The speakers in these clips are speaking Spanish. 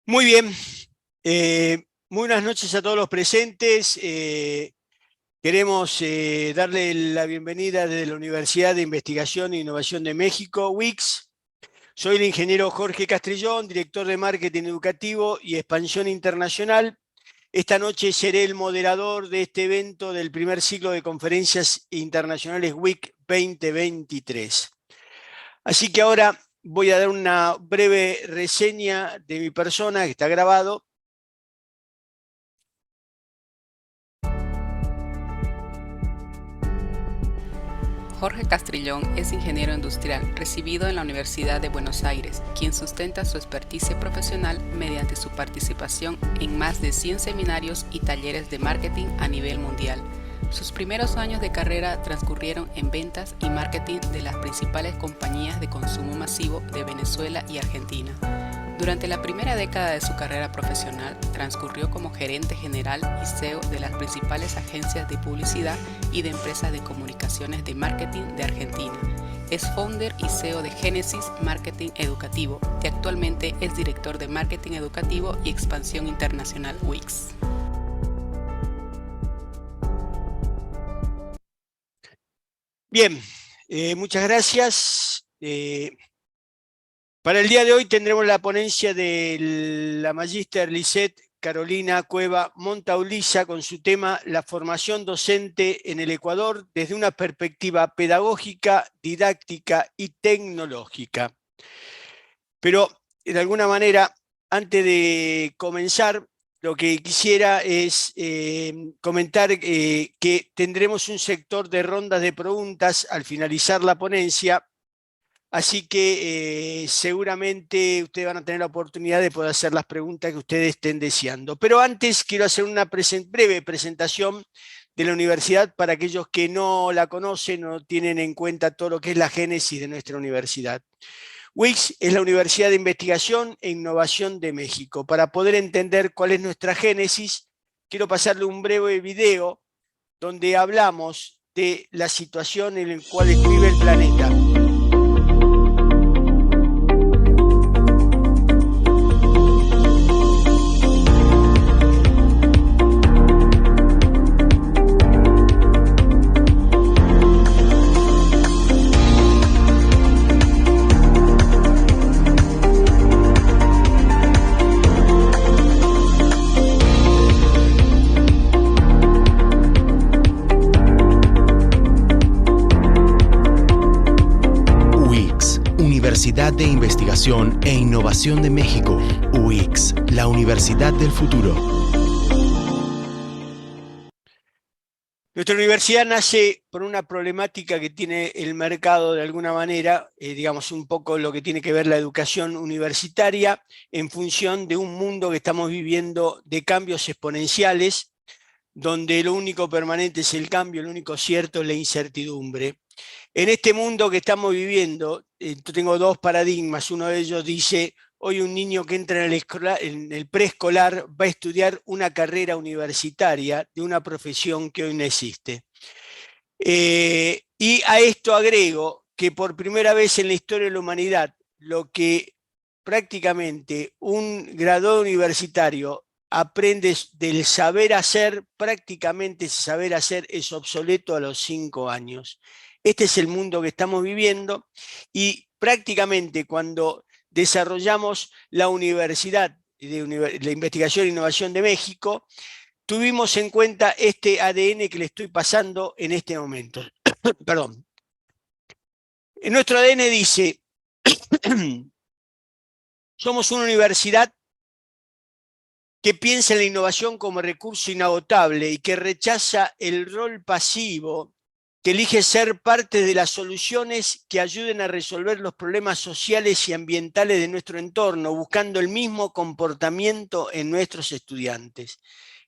Muy bien. Muy buenas noches a todos los presentes. Queremos darle la bienvenida desde la Universidad de Investigación e Innovación de México, UICS. Soy el ingeniero Jorge Castrillón, director de Marketing Educativo y Expansión Internacional. Esta noche seré el moderador de este evento del primer ciclo de conferencias internacionales WIC 2023. Así que ahora voy a dar una breve reseña de mi persona, que está grabado. Jorge Castrillón es ingeniero industrial recibido en la Universidad de Buenos Aires, quien sustenta su expertise profesional mediante su participación en más de 100 seminarios y talleres de marketing a nivel mundial. Sus primeros años de carrera transcurrieron en ventas y marketing de las principales compañías de consumo masivo de Venezuela y Argentina. Durante la primera década de su carrera profesional, transcurrió como gerente general y CEO de las principales agencias de publicidad y de empresas de comunicaciones de marketing de Argentina. Es founder y CEO de Génesis Marketing Educativo, y actualmente es director de Marketing Educativo y Expansión Internacional UICS. Bien, muchas gracias. Para el día de hoy tendremos la ponencia de la Magíster Lisette Carolina Cueva Montaulisa con su tema La formación docente en el Ecuador desde una perspectiva pedagógica, didáctica y tecnológica. Pero, de alguna manera, antes de comenzar, lo que quisiera es comentar que tendremos un sector de rondas de preguntas al finalizar la ponencia. Así que seguramente ustedes van a tener la oportunidad de poder hacer las preguntas que ustedes estén deseando. Pero antes quiero hacer una breve presentación de la universidad para aquellos que no la conocen o no tienen en cuenta todo lo que es la génesis de nuestra universidad. UICS es la Universidad de Investigación e Innovación de México. Para poder entender cuál es nuestra génesis, quiero pasarle un breve video donde hablamos de la situación en la cual vive el planeta. Universidad de Investigación e Innovación de México, UICS, la Universidad del Futuro. Nuestra universidad nace por una problemática que tiene el mercado de alguna manera, digamos un poco lo que tiene que ver la educación universitaria en función de un mundo que estamos viviendo de cambios exponenciales, donde lo único permanente es el cambio, lo único cierto es la incertidumbre. En este mundo que estamos viviendo, tengo dos paradigmas. Uno de ellos dice, hoy un niño que entra en el preescolar va a estudiar una carrera universitaria de una profesión que hoy no existe. Y a esto agrego que por primera vez en la historia de la humanidad, lo que prácticamente un graduado universitario aprende del saber hacer, prácticamente ese saber hacer es obsoleto a los 5 años. Este es el mundo que estamos viviendo y prácticamente cuando desarrollamos la Universidad de Investigación e Innovación de México, tuvimos en cuenta este ADN que le estoy pasando en este momento. Perdón. En nuestro ADN dice, somos una universidad que piensa en la innovación como recurso inagotable y que rechaza el rol pasivo, que elige ser parte de las soluciones que ayuden a resolver los problemas sociales y ambientales de nuestro entorno, buscando el mismo comportamiento en nuestros estudiantes.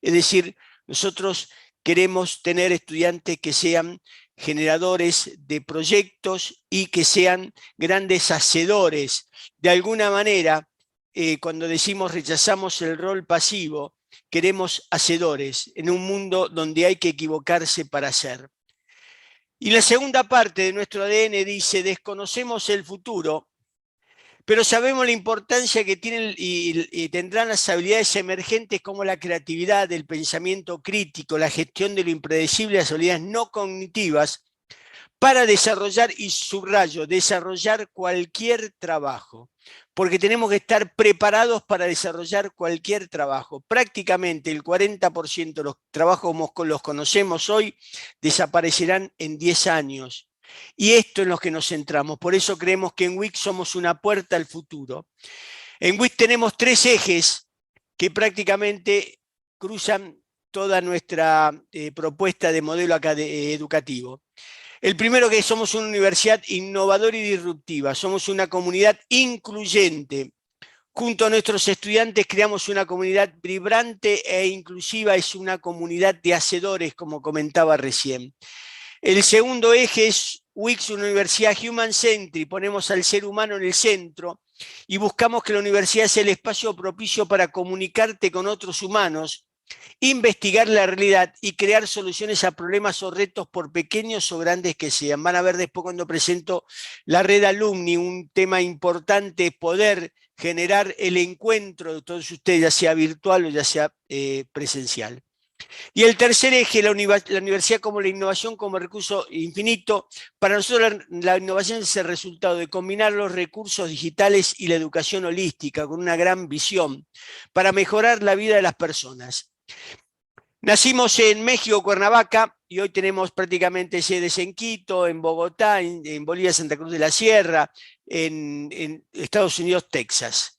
Es decir, nosotros queremos tener estudiantes que sean generadores de proyectos y que sean grandes hacedores. De alguna manera, cuando decimos rechazamos el rol pasivo, queremos hacedores en un mundo donde hay que equivocarse para hacer. Y la segunda parte de nuestro ADN dice, desconocemos el futuro, pero sabemos la importancia que tienen y tendrán las habilidades emergentes como la creatividad, el pensamiento crítico, la gestión de lo impredecible, las habilidades no cognitivas, para desarrollar, y subrayo, desarrollar cualquier trabajo, porque tenemos que estar preparados para desarrollar cualquier trabajo. Prácticamente el 40% de los trabajos como los conocemos hoy desaparecerán en 10 años. Y esto es en lo que nos centramos. Por eso creemos que en WIC somos una puerta al futuro. En WIC tenemos 3 ejes que prácticamente cruzan toda nuestra propuesta de modelo educativo. El primero, que somos una universidad innovadora y disruptiva, somos una comunidad incluyente. Junto a nuestros estudiantes creamos una comunidad vibrante e inclusiva, es una comunidad de hacedores, como comentaba recién. El segundo eje es WIC, una universidad human-centric, ponemos al ser humano en el centro y buscamos que la universidad sea el espacio propicio para comunicarte con otros humanos, investigar la realidad y crear soluciones a problemas o retos, por pequeños o grandes que sean. Van a ver después cuando presento la red alumni, un tema importante, poder generar el encuentro de todos ustedes, ya sea virtual o ya sea presencial. Y el tercer eje, la universidad como la innovación como recurso infinito. Para nosotros la innovación es el resultado de combinar los recursos digitales y la educación holística con una gran visión para mejorar la vida de las personas. Nacimos en México, Cuernavaca, y hoy tenemos prácticamente sedes en Quito, en Bogotá, en Bolivia, Santa Cruz de la Sierra, en Estados Unidos, Texas.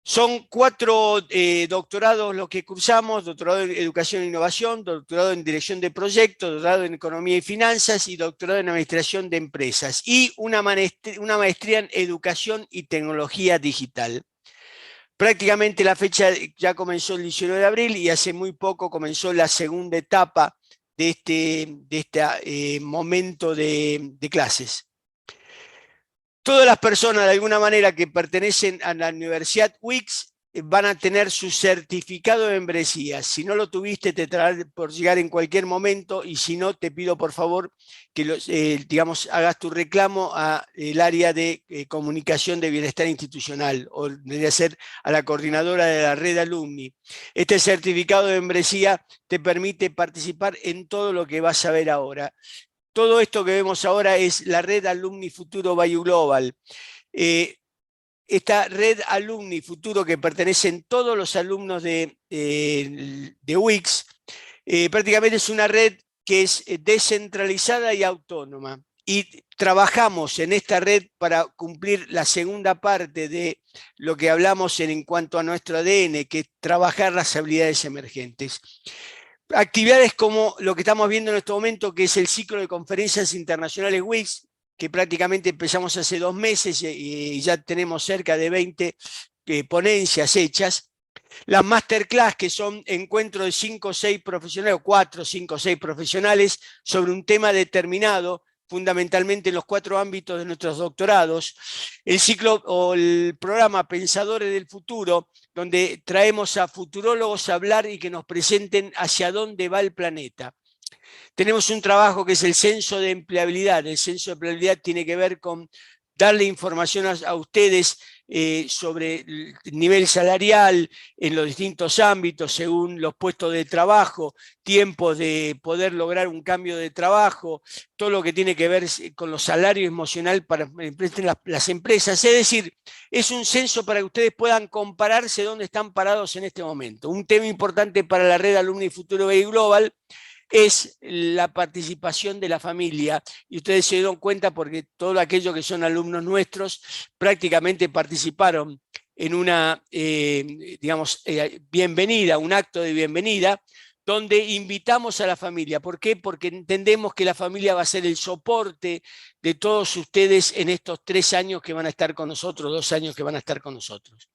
Son 4 doctorados los que cursamos: doctorado en Educación e Innovación, doctorado en Dirección de Proyectos, doctorado en Economía y Finanzas y doctorado en Administración de Empresas, y una maestría en Educación y Tecnología Digital. Prácticamente la fecha ya comenzó el 19 de abril y hace muy poco comenzó la segunda etapa de este momento de clases. Todas las personas de alguna manera que pertenecen a la Universidad WIC van a tener su certificado de membresía. Si no lo tuviste, te traerá por llegar en cualquier momento, y si no, te pido por favor que hagas tu reclamo al área de comunicación de bienestar institucional, o debería ser a la coordinadora de la red alumni. Este certificado de membresía te permite participar en todo lo que vas a ver ahora. Todo esto que vemos ahora es la red Alumni Futuro Value Global. Esta red Alumni Futuro, que pertenecen todos los alumnos de WIC, prácticamente es una red que es descentralizada y autónoma. Y trabajamos en esta red para cumplir la segunda parte de lo que hablamos en cuanto a nuestro ADN, que es trabajar las habilidades emergentes. Actividades como lo que estamos viendo en este momento, que es el ciclo de conferencias internacionales WIC, que prácticamente empezamos hace 2 meses y ya tenemos cerca de 20 ponencias hechas. Las masterclass, que son encuentros de 5 o 6 profesionales, o 4, 5 o 6 profesionales, sobre un tema determinado, fundamentalmente en los 4 ámbitos de nuestros doctorados. El ciclo o el programa Pensadores del Futuro, donde traemos a futurólogos a hablar y que nos presenten hacia dónde va el planeta. Tenemos un trabajo que es el censo de empleabilidad. El censo de empleabilidad tiene que ver con darle información a ustedes sobre el nivel salarial en los distintos ámbitos, según los puestos de trabajo, tiempos de poder lograr un cambio de trabajo, todo lo que tiene que ver con los salarios emocionales para las empresas. Es decir, es un censo para que ustedes puedan compararse dónde están parados en este momento. Un tema importante para la red Alumni Futuro Value Global es la participación de la familia, y ustedes se dieron cuenta porque todos aquellos que son alumnos nuestros prácticamente participaron en una, bienvenida, un acto de bienvenida, donde invitamos a la familia. ¿Por qué? Porque entendemos que la familia va a ser el soporte de todos ustedes en estos 3 años que van a estar con nosotros, 2 años que van a estar con nosotros.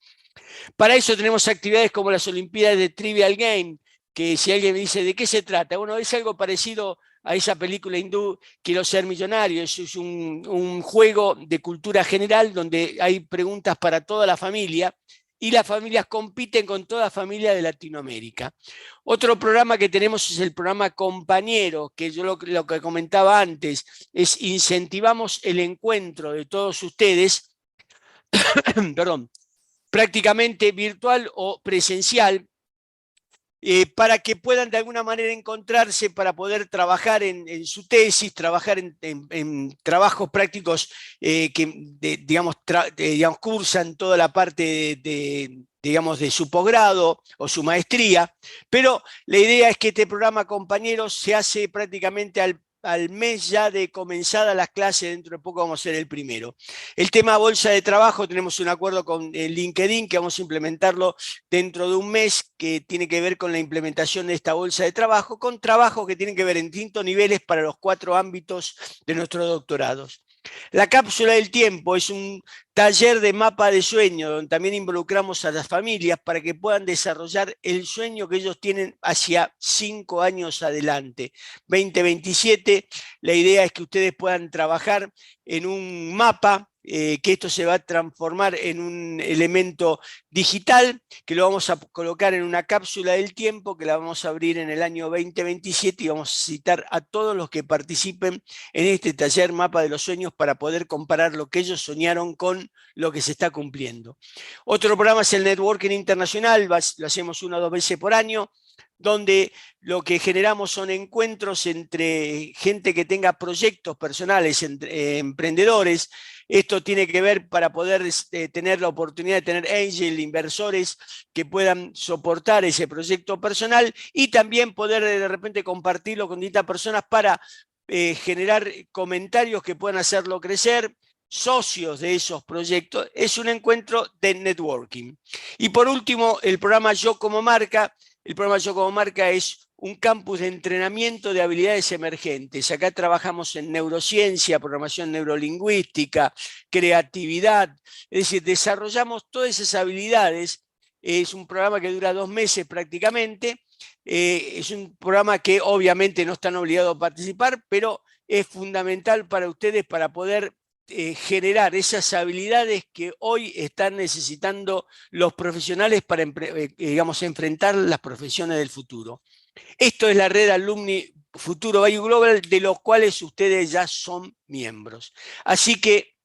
Para eso tenemos actividades como las Olimpiadas de Trivial Game, que si alguien me dice ¿de qué se trata? Bueno, es algo parecido a esa película hindú, Quiero ser millonario. Es un juego de cultura general donde hay preguntas para toda la familia y las familias compiten con toda familia de Latinoamérica. Otro programa que tenemos es el programa Compañero, que yo lo que comentaba antes, es incentivamos el encuentro de todos ustedes perdón, prácticamente virtual o presencial, para que puedan de alguna manera encontrarse para poder trabajar en su tesis, trabajar en trabajos prácticos que, digamos, cursan toda la parte digamos, de su posgrado o su maestría, pero la idea es que este programa, compañeros, se hace prácticamente al mes ya de comenzada las clases, dentro de poco vamos a ser el primero. El tema bolsa de trabajo, tenemos un acuerdo con LinkedIn que vamos a implementarlo dentro de un mes, que tiene que ver con la implementación de esta bolsa de trabajo, con trabajos que tienen que ver en distintos niveles para los 4 ámbitos de nuestros doctorados. La cápsula del tiempo es un taller de mapa de sueño, donde también involucramos a las familias para que puedan desarrollar el sueño que ellos tienen hacia 5 años adelante. 2027, la idea es que ustedes puedan trabajar en un mapa, que esto se va a transformar en un elemento digital, que lo vamos a colocar en una cápsula del tiempo, que la vamos a abrir en el año 2027 y vamos a citar a todos los que participen en este taller Mapa de los Sueños para poder comparar lo que ellos soñaron con lo que se está cumpliendo. Otro programa es el Networking Internacional, lo hacemos 1 o 2 veces por año, donde lo que generamos son encuentros entre gente que tenga proyectos personales, entre emprendedores. Esto tiene que ver para poder tener la oportunidad de tener angel, inversores que puedan soportar ese proyecto personal y también poder de repente compartirlo con distintas personas para generar comentarios que puedan hacerlo crecer, socios de esos proyectos. Es un encuentro de networking. Y por último, el programa Yo como Marca. El programa Yo como Marca es un campus de entrenamiento de habilidades emergentes. Acá trabajamos en neurociencia, programación neurolingüística, creatividad. Es decir, desarrollamos todas esas habilidades. Es un programa que dura 2 meses prácticamente. Es un programa que obviamente no están obligados a participar, pero es fundamental para ustedes para poder generar esas habilidades que hoy están necesitando los profesionales para, digamos, enfrentar las profesiones del futuro. Esto es la red Alumni Futuro Value Global, de los cuales ustedes ya son miembros. Así que,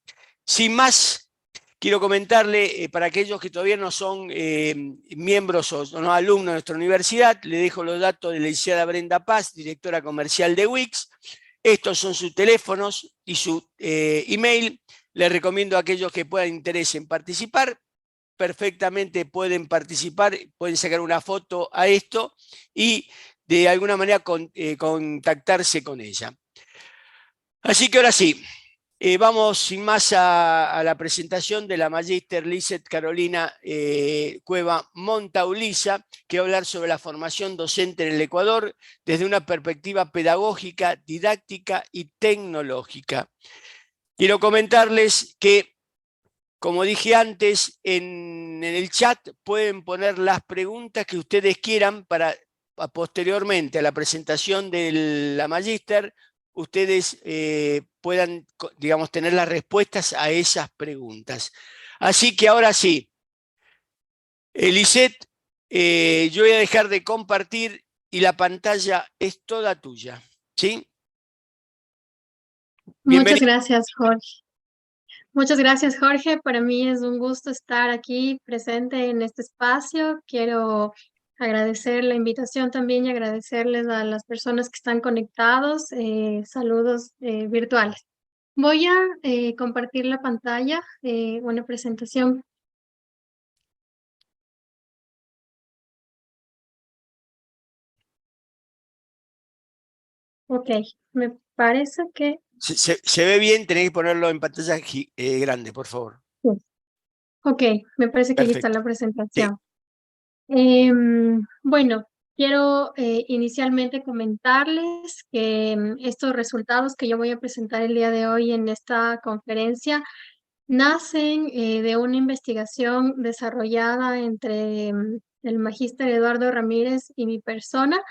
sin más, quiero comentarle, para aquellos que todavía no son miembros o no alumnos de nuestra universidad, le dejo los datos de la licenciada Brenda Paz, directora comercial de Wix. Estos son sus teléfonos y su email. Les recomiendo a aquellos que puedan interés en participar. Perfectamente pueden participar, pueden sacar una foto a esto y de alguna manera contactarse con ella. Así que ahora sí, vamos sin más a la presentación de la Magíster Lizeth Carolina Cueva Montaulisa, que va a hablar sobre la formación docente en el Ecuador desde una perspectiva pedagógica, didáctica y tecnológica. Quiero comentarles que, como dije antes, en el chat pueden poner las preguntas que ustedes quieran para posteriormente a la presentación de la Magíster ustedes puedan, digamos, tener las respuestas a esas preguntas. Así que ahora sí, Lizeth, yo voy a dejar de compartir y la pantalla es toda tuya, ¿sí? Muchas gracias, Jorge. Muchas gracias, Jorge. Para mí es un gusto estar aquí presente en este espacio. Quiero agradecer la invitación también y agradecerles a las personas que están conectados. Saludos virtuales. Voy a compartir la pantalla, una presentación. Ok, me parece que... Se ve bien, tenés que ponerlo en pantalla grande, por favor. Sí. Ok, me parece que aquí está Perfecto. la presentación. Sí. Bueno, quiero inicialmente comentarles que estos resultados que yo voy a presentar el día de hoy en esta conferencia nacen de una investigación desarrollada entre el magíster Eduardo Ramírez y mi persona,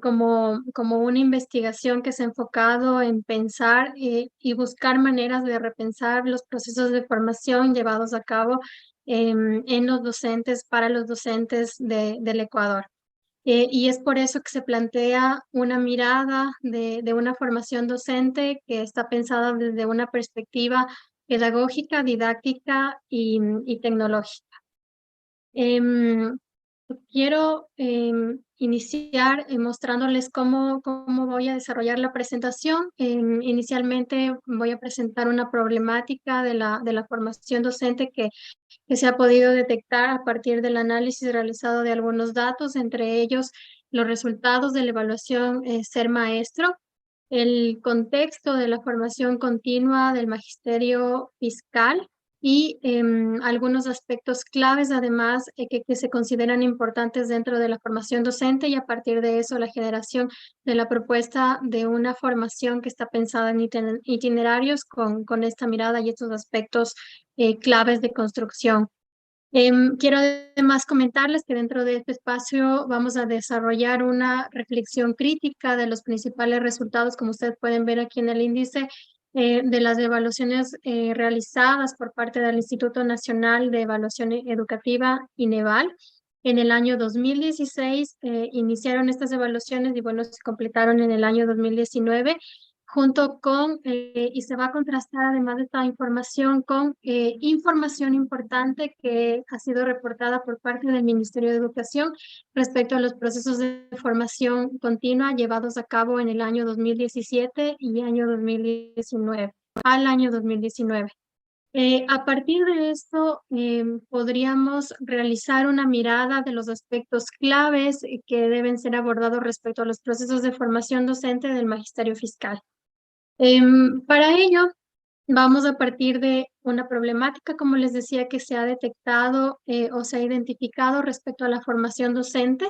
como una investigación que se ha enfocado en pensar y buscar maneras de repensar los procesos de formación llevados a cabo en los docentes, para los docentes del Ecuador. Y es por eso que se plantea una mirada de una formación docente que está pensada desde una perspectiva pedagógica, didáctica y tecnológica. Quiero iniciar mostrándoles cómo voy a desarrollar la presentación. Inicialmente voy a presentar una problemática de la formación docente que se ha podido detectar a partir del análisis realizado de algunos datos, entre ellos los resultados de la evaluación Ser Maestro, el contexto de la formación continua del magisterio fiscal y algunos aspectos claves, además, que se consideran importantes dentro de la formación docente, y a partir de eso la generación de la propuesta de una formación que está pensada en itinerarios con esta mirada y estos aspectos claves de construcción. Quiero además comentarles que dentro de este espacio vamos a desarrollar una reflexión crítica de los principales resultados, como ustedes pueden ver aquí en el índice, de las evaluaciones realizadas por parte del Instituto Nacional de Evaluación Educativa, INEVAL. En el año 2016 iniciaron estas evaluaciones y bueno, se completaron en el año 2019. Junto con, y se va a contrastar además de esta información con información importante que ha sido reportada por parte del Ministerio de Educación respecto a los procesos de formación continua llevados a cabo en el año 2017 y año 2019, al año 2019. A partir de esto, podríamos realizar una mirada de los aspectos claves que deben ser abordados respecto a los procesos de formación docente del magisterio fiscal. Para ello, vamos a partir de una problemática, como les decía, que se ha detectado o se ha identificado respecto a la formación docente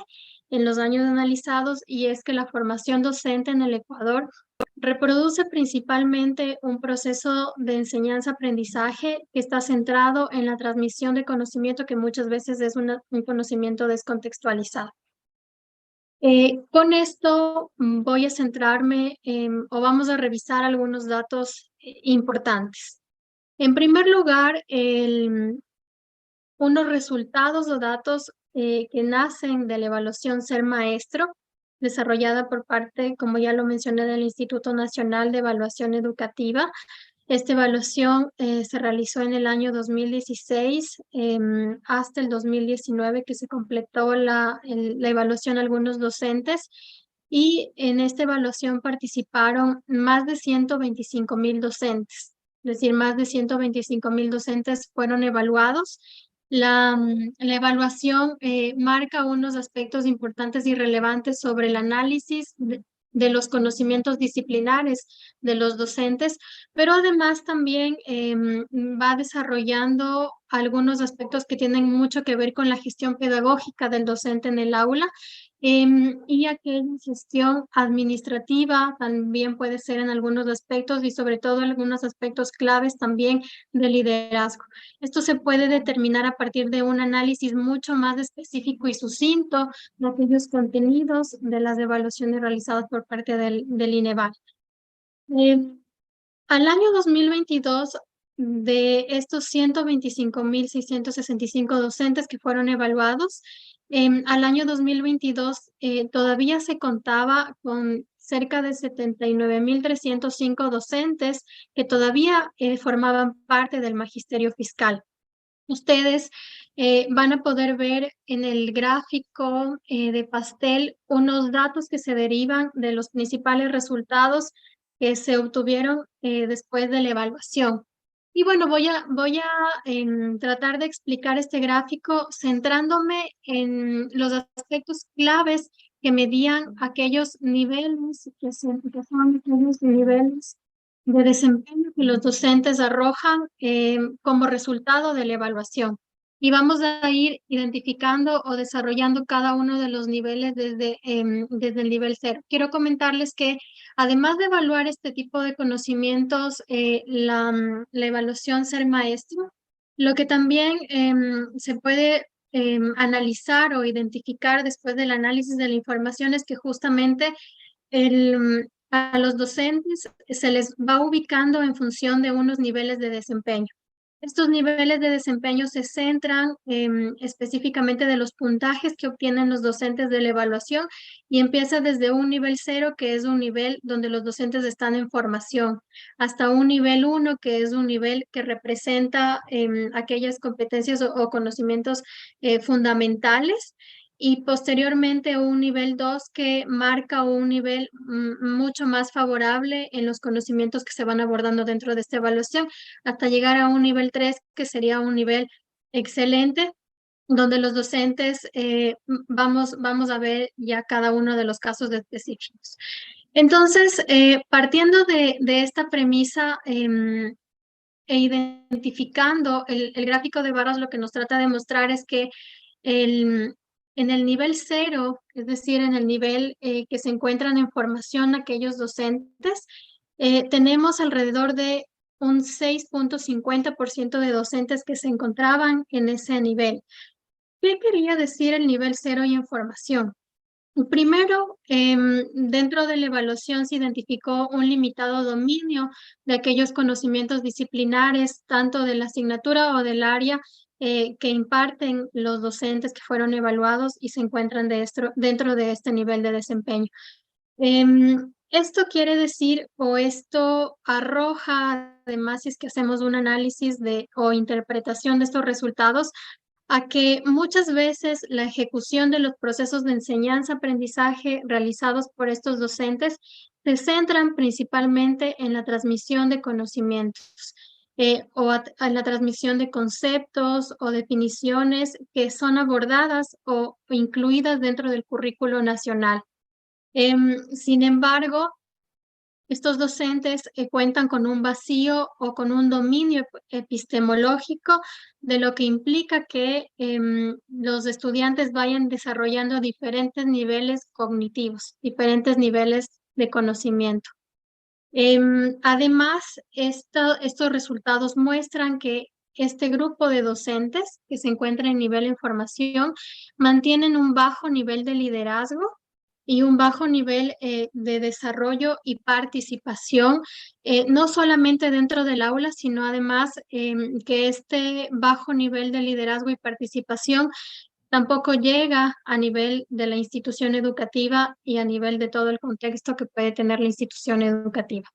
en los años analizados, y es que la formación docente en el Ecuador reproduce principalmente un proceso de enseñanza-aprendizaje que está centrado en la transmisión de conocimiento, que muchas veces es un conocimiento descontextualizado. Con esto voy a centrarme o vamos a revisar algunos datos importantes. En primer lugar, unos resultados o datos que nacen de la evaluación Ser Maestro, desarrollada por parte, como ya lo mencioné, del Instituto Nacional de Evaluación Educativa. Esta evaluación se realizó en el año 2016 hasta el 2019, que se completó la evaluación a algunos docentes, y en esta evaluación participaron más de 125,000 docentes, es decir, más de 125,000 docentes fueron evaluados. La evaluación marca unos aspectos importantes y relevantes sobre el análisis de los conocimientos disciplinares de los docentes, pero además también va desarrollando algunos aspectos que tienen mucho que ver con la gestión pedagógica del docente en el aula, y aquella gestión administrativa también puede ser en algunos aspectos, y sobre todo algunos aspectos claves también de liderazgo. Esto se puede determinar a partir de un análisis mucho más específico y sucinto de aquellos contenidos de las evaluaciones realizadas por parte del INEVAL. Al año 2022, de estos 125,665 docentes que fueron evaluados, al año 2022 todavía se contaba con cerca de 79,305 docentes que todavía formaban parte del magisterio fiscal. Ustedes van a poder ver en el gráfico de pastel unos datos que se derivan de los principales resultados que se obtuvieron después de la evaluación. Y bueno, voy a tratar de explicar este gráfico centrándome en los aspectos claves que medían aquellos niveles, que son aquellos niveles de desempeño que los docentes arrojan como resultado de la evaluación. Y vamos a ir identificando o desarrollando cada uno de los niveles desde el nivel 0. Quiero comentarles que además de evaluar este tipo de conocimientos, la evaluación Ser Maestro, lo que también se puede analizar o identificar después del análisis de la información es que justamente a los docentes se les va ubicando en función de unos niveles de desempeño. Estos niveles de desempeño se centran específicamente de los puntajes que obtienen los docentes de la evaluación y empieza desde un nivel 0, que es un nivel donde los docentes están en formación, hasta un nivel 1, que es un nivel que representa aquellas competencias o conocimientos fundamentales, y posteriormente un nivel 2 que marca un nivel mucho más favorable en los conocimientos que se van abordando dentro de esta evaluación, hasta llegar a un nivel 3, que sería un nivel excelente, donde los docentes vamos a ver ya cada uno de los casos específicos. Entonces, partiendo de esta premisa e identificando el gráfico de barras, lo que nos trata de mostrar es que en el nivel 0, es decir, en el nivel que se encuentran en formación aquellos docentes, tenemos alrededor de un 6.50% de docentes que se encontraban en ese nivel. ¿Qué quería decir el nivel 0 y en formación? Primero, dentro de la evaluación se identificó un limitado dominio de aquellos conocimientos disciplinares, tanto de la asignatura o del área que imparten los docentes que fueron evaluados y se encuentran dentro de este nivel de desempeño. Esto quiere decir, o esto arroja, además, si es que hacemos un análisis o interpretación de estos resultados, a que muchas veces la ejecución de los procesos de enseñanza-aprendizaje realizados por estos docentes se centran principalmente en la transmisión de conocimientos en la transmisión de conceptos o definiciones que son abordadas o incluidas dentro del currículo nacional. Sin embargo, estos docentes cuentan con un vacío o con un dominio epistemológico, de lo que implica que los estudiantes vayan desarrollando diferentes niveles cognitivos, diferentes niveles de conocimiento. Además, estos resultados muestran que este grupo de docentes que se encuentra en nivel de formación mantienen un bajo nivel de liderazgo y un bajo nivel de desarrollo y participación, no solamente dentro del aula, sino además que este bajo nivel de liderazgo y participación tampoco llega a nivel de la institución educativa y a nivel de todo el contexto que puede tener la institución educativa.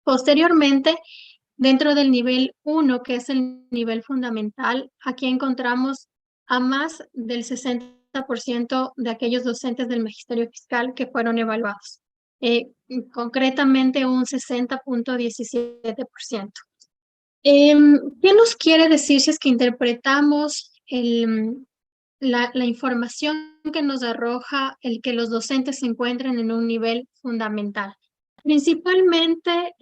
Posteriormente, dentro del nivel 1, que es el nivel fundamental, aquí encontramos a más del 60% de aquellos docentes del magisterio fiscal que fueron evaluados, concretamente un 60.17%. ¿Qué nos quiere decir si es que interpretamos la información que nos arroja el que los docentes se encuentren en un nivel fundamental? Principalmente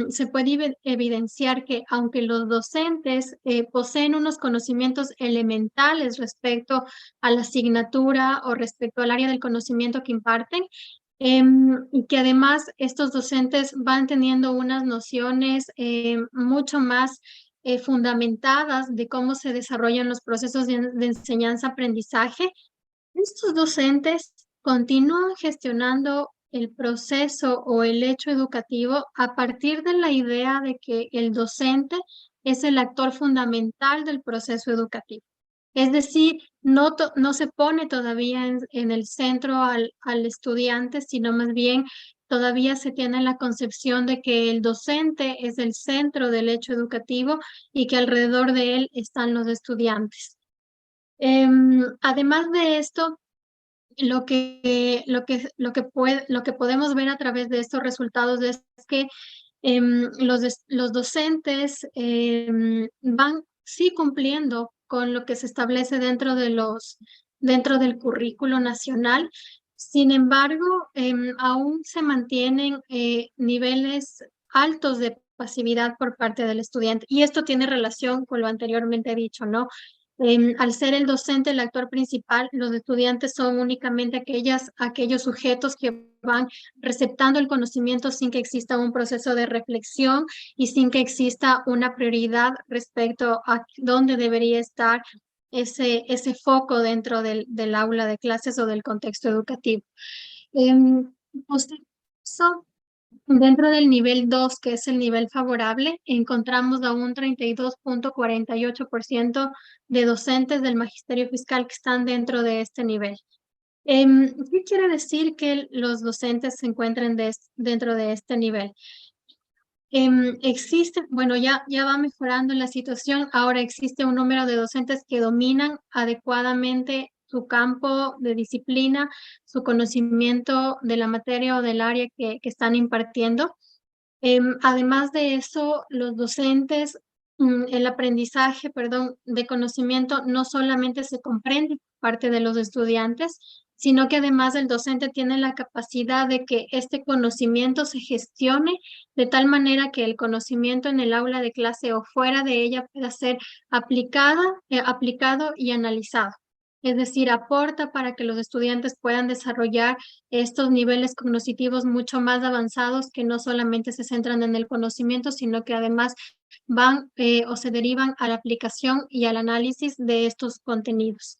se puede evidenciar que aunque los docentes poseen unos conocimientos elementales respecto a la asignatura o respecto al área del conocimiento que imparten, y que además estos docentes van teniendo unas nociones mucho más fundamentadas de cómo se desarrollan los procesos de enseñanza-aprendizaje, estos docentes continúan gestionando el proceso o el hecho educativo a partir de la idea de que el docente es el actor fundamental del proceso educativo. Es decir, no se pone todavía en el centro al estudiante, sino más bien todavía se tiene la concepción de que el docente es el centro del hecho educativo y que alrededor de él están los estudiantes. Además de esto, lo que podemos ver a través de estos resultados es que los docentes van sí cumpliendo con lo que se establece dentro del currículo nacional. Sin embargo, aún se mantienen niveles altos de pasividad por parte del estudiante. Y esto tiene relación con lo anteriormente dicho, ¿no? Al ser el docente el actor principal, los estudiantes son únicamente aquellos sujetos que van receptando el conocimiento sin que exista un proceso de reflexión y sin que exista una prioridad respecto a dónde debería estar ese foco dentro del aula de clases o del contexto educativo. Posterior a eso, Dentro del nivel 2, que es el nivel favorable, encontramos a un 32.48% de docentes del magisterio fiscal que están dentro de este nivel. ¿Qué quiere decir que los docentes se encuentren dentro de este nivel? Existe, bueno, ya va mejorando la situación. Ahora existe un número de docentes que dominan adecuadamente su campo de disciplina, su conocimiento de la materia o del área que están impartiendo. Además de eso, los docentes, el aprendizaje, perdón, de conocimiento no solamente se comprende por parte de los estudiantes, sino que además el docente tiene la capacidad de que este conocimiento se gestione de tal manera que el conocimiento en el aula de clase o fuera de ella pueda ser aplicado y analizado. Es decir, aporta para que los estudiantes puedan desarrollar estos niveles cognitivos mucho más avanzados que no solamente se centran en el conocimiento, sino que además van o se derivan a la aplicación y al análisis de estos contenidos.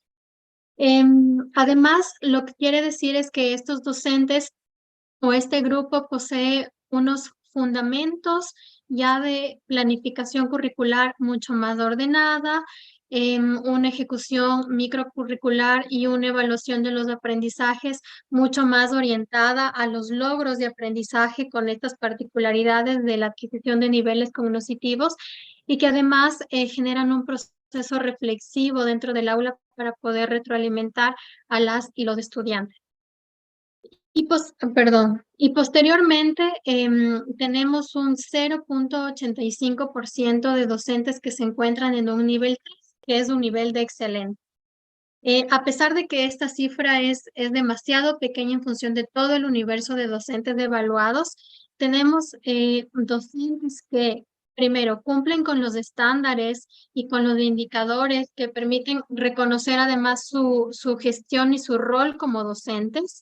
Además, lo que quiere decir es que estos docentes o este grupo posee unos fundamentos ya de planificación curricular mucho más ordenada, una ejecución microcurricular y una evaluación de los aprendizajes mucho más orientada a los logros de aprendizaje con estas particularidades de la adquisición de niveles cognitivos y que además generan un proceso reflexivo dentro del aula para poder retroalimentar a las y los estudiantes. Y posteriormente tenemos un 0.85% de docentes que se encuentran en un nivel 3, que es un nivel de excelente. A pesar de que esta cifra es demasiado pequeña en función de todo el universo de docentes evaluados, tenemos docentes que primero cumplen con los estándares y con los indicadores que permiten reconocer además su gestión y su rol como docentes.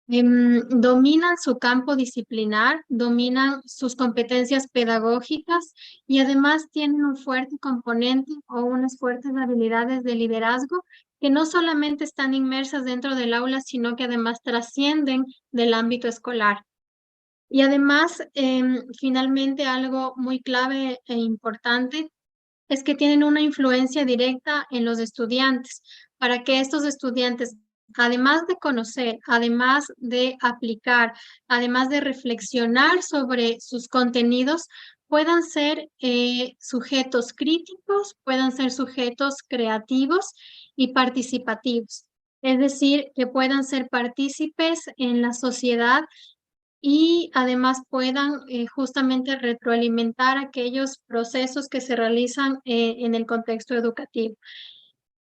Dominan su campo disciplinar, dominan sus competencias pedagógicas y además tienen un fuerte componente o unas fuertes habilidades de liderazgo que no solamente están inmersas dentro del aula, sino que además trascienden del ámbito escolar. Y además, finalmente, algo muy clave e importante es que tienen una influencia directa en los estudiantes, para que estos estudiantes, además de conocer, además de aplicar, además de reflexionar sobre sus contenidos, puedan ser sujetos críticos, puedan ser sujetos creativos y participativos. Es decir, que puedan ser partícipes en la sociedad y además puedan justamente retroalimentar aquellos procesos que se realizan en el contexto educativo.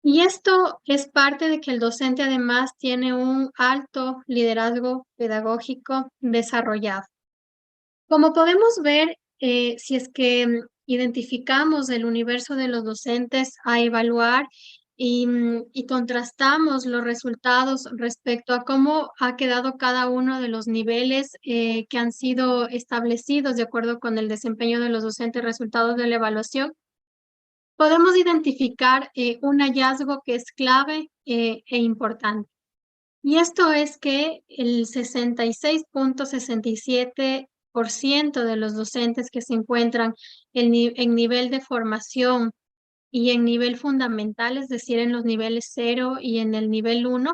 Y esto es parte de que el docente además tiene un alto liderazgo pedagógico desarrollado. Como podemos ver, si es que identificamos el universo de los docentes a evaluar y contrastamos los resultados respecto a cómo ha quedado cada uno de los niveles que han sido establecidos de acuerdo con el desempeño de los docentes resultados de la evaluación, podemos identificar un hallazgo que es clave e importante. Y esto es que el 66.67% de los docentes que se encuentran en nivel de formación y en nivel fundamental, es decir, en los niveles 0 y en el nivel 1,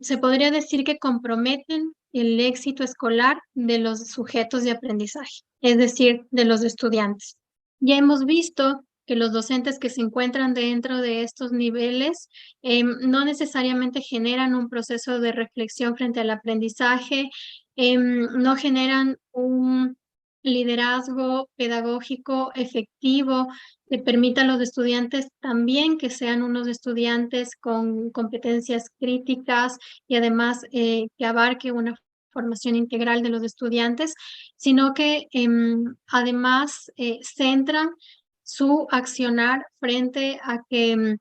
se podría decir que comprometen el éxito escolar de los sujetos de aprendizaje, es decir, de los estudiantes. Ya hemos visto que los docentes que se encuentran dentro de estos niveles no necesariamente generan un proceso de reflexión frente al aprendizaje, no generan un liderazgo pedagógico efectivo que permita a los estudiantes también que sean unos estudiantes con competencias críticas y además que abarque una formación integral de los estudiantes, sino que además centran su accionar frente a que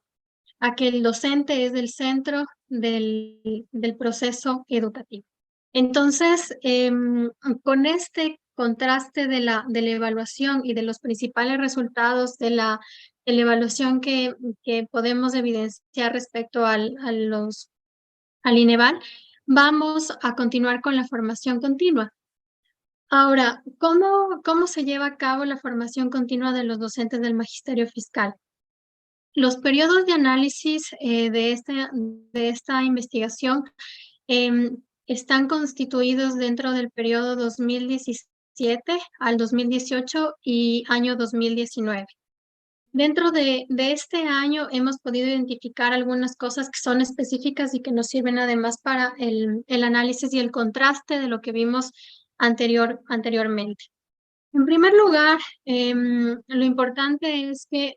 el docente es el centro del proceso educativo. Entonces, con este contraste de la evaluación y de los principales resultados de la evaluación que podemos evidenciar respecto al INEVAL, vamos a continuar con la formación continua. Ahora, ¿cómo se lleva a cabo la formación continua de los docentes del magisterio fiscal? Los periodos de análisis de esta investigación están constituidos dentro del periodo 2017 al 2018 y año 2019. Dentro de este año hemos podido identificar algunas cosas que son específicas y que nos sirven además para el análisis y el contraste de lo que vimos anteriormente. En primer lugar, lo importante es que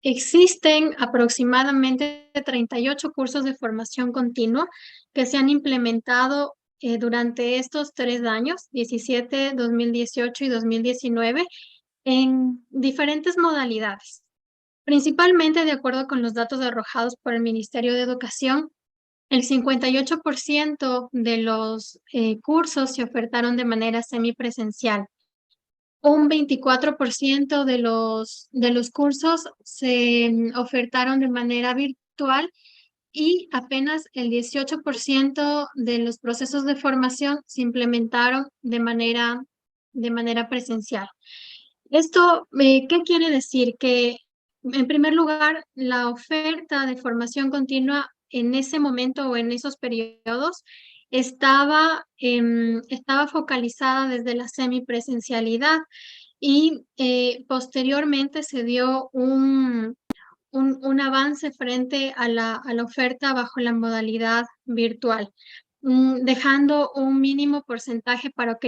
existen aproximadamente 38 cursos de formación continua que se han implementado durante estos 3 años, 17, 2018 y 2019, en diferentes modalidades. Principalmente, de acuerdo con los datos arrojados por el Ministerio de Educación, el 58% de los cursos se ofertaron de manera semipresencial. Un 24% de los cursos se ofertaron de manera virtual y apenas el 18% de los procesos de formación se implementaron de manera presencial. Esto, ¿qué quiere decir? Que, en primer lugar, la oferta de formación continua en ese momento o en esos periodos estaba focalizada desde la semipresencialidad y posteriormente se dio un avance frente a la oferta bajo la modalidad virtual, dejando un mínimo porcentaje para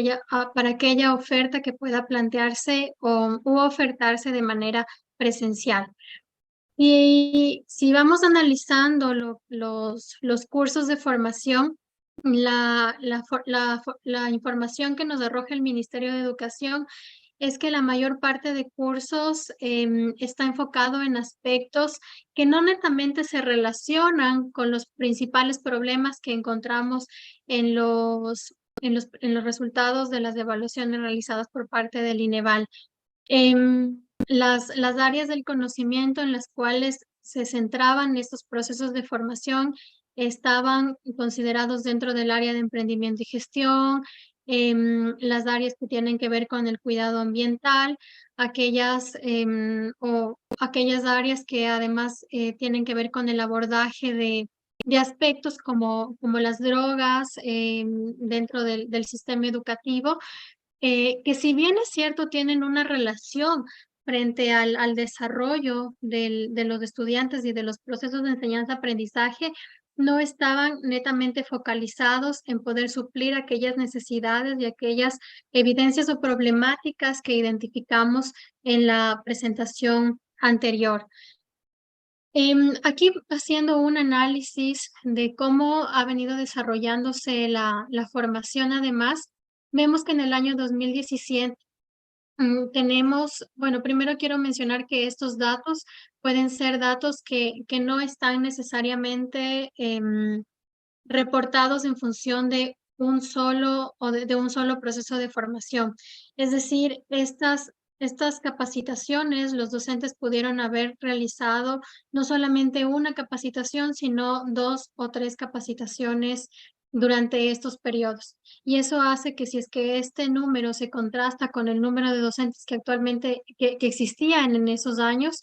aquella oferta que pueda plantearse u ofertarse de manera presencial. Y si vamos analizando los cursos de formación, la información que nos arroja el Ministerio de Educación es que la mayor parte de cursos está enfocado en aspectos que no netamente se relacionan con los principales problemas que encontramos en los resultados de las evaluaciones realizadas por parte del INEVAL. Las áreas del conocimiento en las cuales se centraban estos procesos de formación estaban considerados dentro del área de emprendimiento y gestión, las áreas que tienen que ver con el cuidado ambiental, aquellas áreas que además tienen que ver con el abordaje de aspectos como las drogas dentro del sistema educativo, que si bien es cierto, tienen una relación frente al desarrollo de los estudiantes y de los procesos de enseñanza-aprendizaje, no estaban netamente focalizados en poder suplir aquellas necesidades y aquellas evidencias o problemáticas que identificamos en la presentación anterior. Aquí haciendo un análisis de cómo ha venido desarrollándose la formación, además, vemos que en el año 2017 bueno, primero quiero mencionar que estos datos pueden ser datos que no están necesariamente reportados en función de un solo o de un solo proceso de formación. Es decir, estas capacitaciones, los docentes pudieron haber realizado no solamente una capacitación, sino 2 o 3 capacitaciones durante estos periodos. Y eso hace que si es que este número se contrasta con el número de docentes que actualmente que existían en esos años,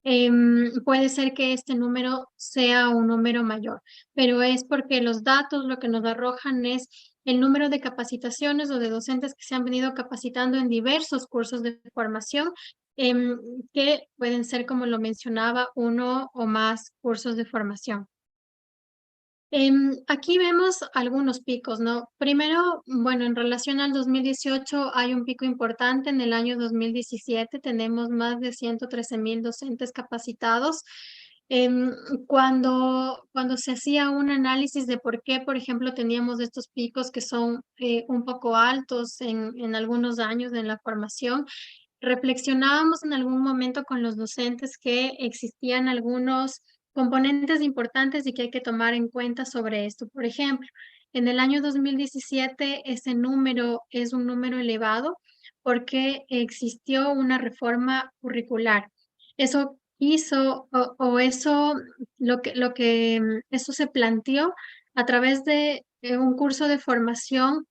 puede ser que este número sea un número mayor, pero es porque los datos lo que nos arrojan es el número de capacitaciones o de docentes que se han venido capacitando en diversos cursos de formación, que pueden ser, como lo mencionaba, uno o más cursos de formación. Aquí vemos algunos picos, ¿no? Primero, bueno, en relación al 2018 hay un pico importante. En el año 2017 tenemos más de 113,000 docentes capacitados. Em, cuando se hacía un análisis de por qué, por ejemplo, teníamos estos picos que son un poco altos en algunos años en la formación, reflexionábamos en algún momento con los docentes que existían algunos componentes importantes y que hay que tomar en cuenta sobre esto. Por ejemplo, en el año 2017 ese número es un número elevado porque existió una reforma curricular. Eso hizo o eso eso se planteó a través de un curso de formación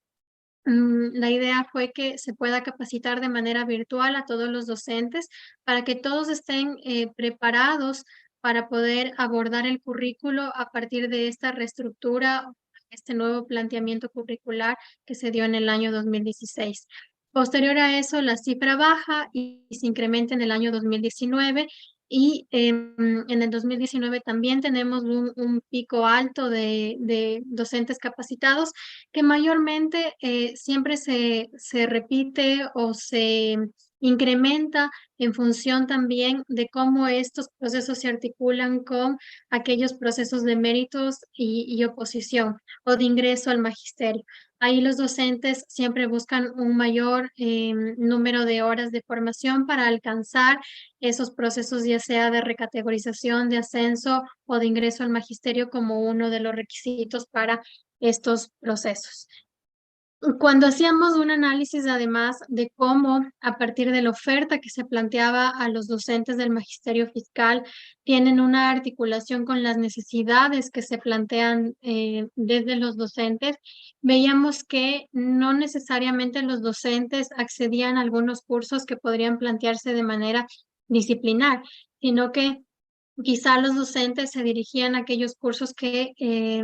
La idea fue que se pueda capacitar de manera virtual a todos los docentes para que todos estén preparados para poder abordar el currículo a partir de esta reestructura, este nuevo planteamiento curricular que se dio en el año 2016. Posterior a eso, la cifra baja y se incrementa en el año 2019 y en el 2019 también tenemos un pico alto de docentes capacitados que mayormente siempre se repite o se incrementa en función también de cómo estos procesos se articulan con aquellos procesos de méritos y oposición o de ingreso al magisterio. Ahí los docentes siempre buscan un mayor número de horas de formación para alcanzar esos procesos, ya sea de recategorización, de ascenso o de ingreso al magisterio como uno de los requisitos para estos procesos. Cuando hacíamos un análisis, además de cómo, a partir de la oferta que se planteaba a los docentes del magisterio fiscal, tienen una articulación con las necesidades que se plantean desde los docentes, veíamos que no necesariamente los docentes accedían a algunos cursos que podrían plantearse de manera disciplinar, sino que quizá los docentes se dirigían a aquellos cursos que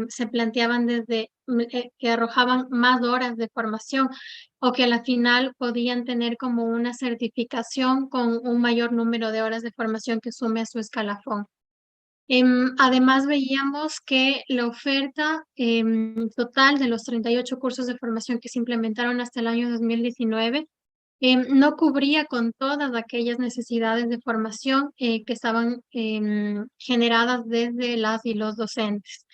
se planteaban que arrojaban más horas de formación o que a la final podían tener como una certificación con un mayor número de horas de formación que sume a su escalafón. Además, veíamos que la oferta total de los 38 cursos de formación que se implementaron hasta el año 2019 no cubría con todas aquellas necesidades de formación que estaban generadas desde las y los docentes.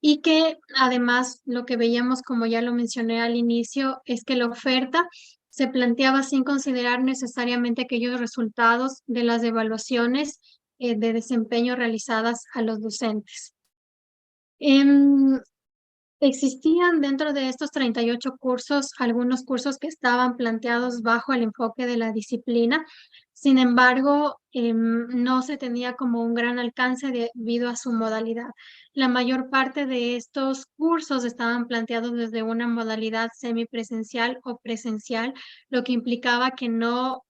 Y que además lo que veíamos, como ya lo mencioné al inicio, es que la oferta se planteaba sin considerar necesariamente aquellos resultados de las evaluaciones de desempeño realizadas a los docentes. Existían dentro de estos 38 cursos algunos cursos que estaban planteados bajo el enfoque de la disciplina. Sin embargo, no se tenía como un gran alcance debido a su modalidad. La mayor parte de estos cursos estaban planteados desde una modalidad semipresencial o presencial, lo que implicaba que no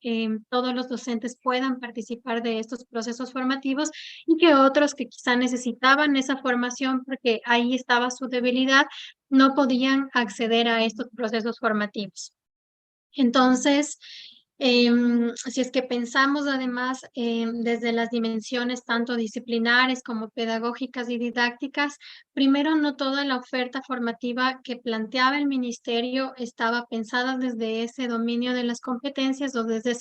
todos los docentes puedan participar de estos procesos formativos y que otros que quizá necesitaban esa formación porque ahí estaba su debilidad, no podían acceder a estos procesos formativos. Entonces, si es que pensamos además desde las dimensiones tanto disciplinares como pedagógicas y didácticas, primero no toda la oferta formativa que planteaba el ministerio estaba pensada desde ese dominio de las competencias o desde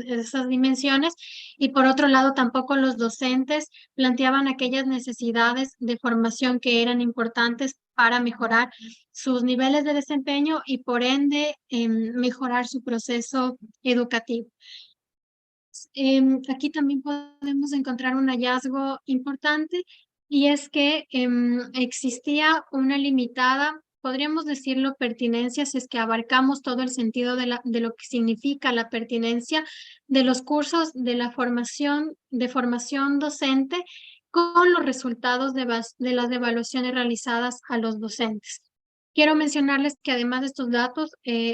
esas dimensiones, y por otro lado tampoco los docentes planteaban aquellas necesidades de formación que eran importantes para mejorar sus niveles de desempeño y por ende mejorar su proceso educativo. Aquí también podemos encontrar un hallazgo importante y es que existía una limitada, podríamos decirlo, pertinencia, si es que abarcamos todo el sentido de lo que significa la pertinencia de los cursos de formación docente con los resultados de las evaluaciones realizadas a los docentes. Quiero mencionarles que además de estos datos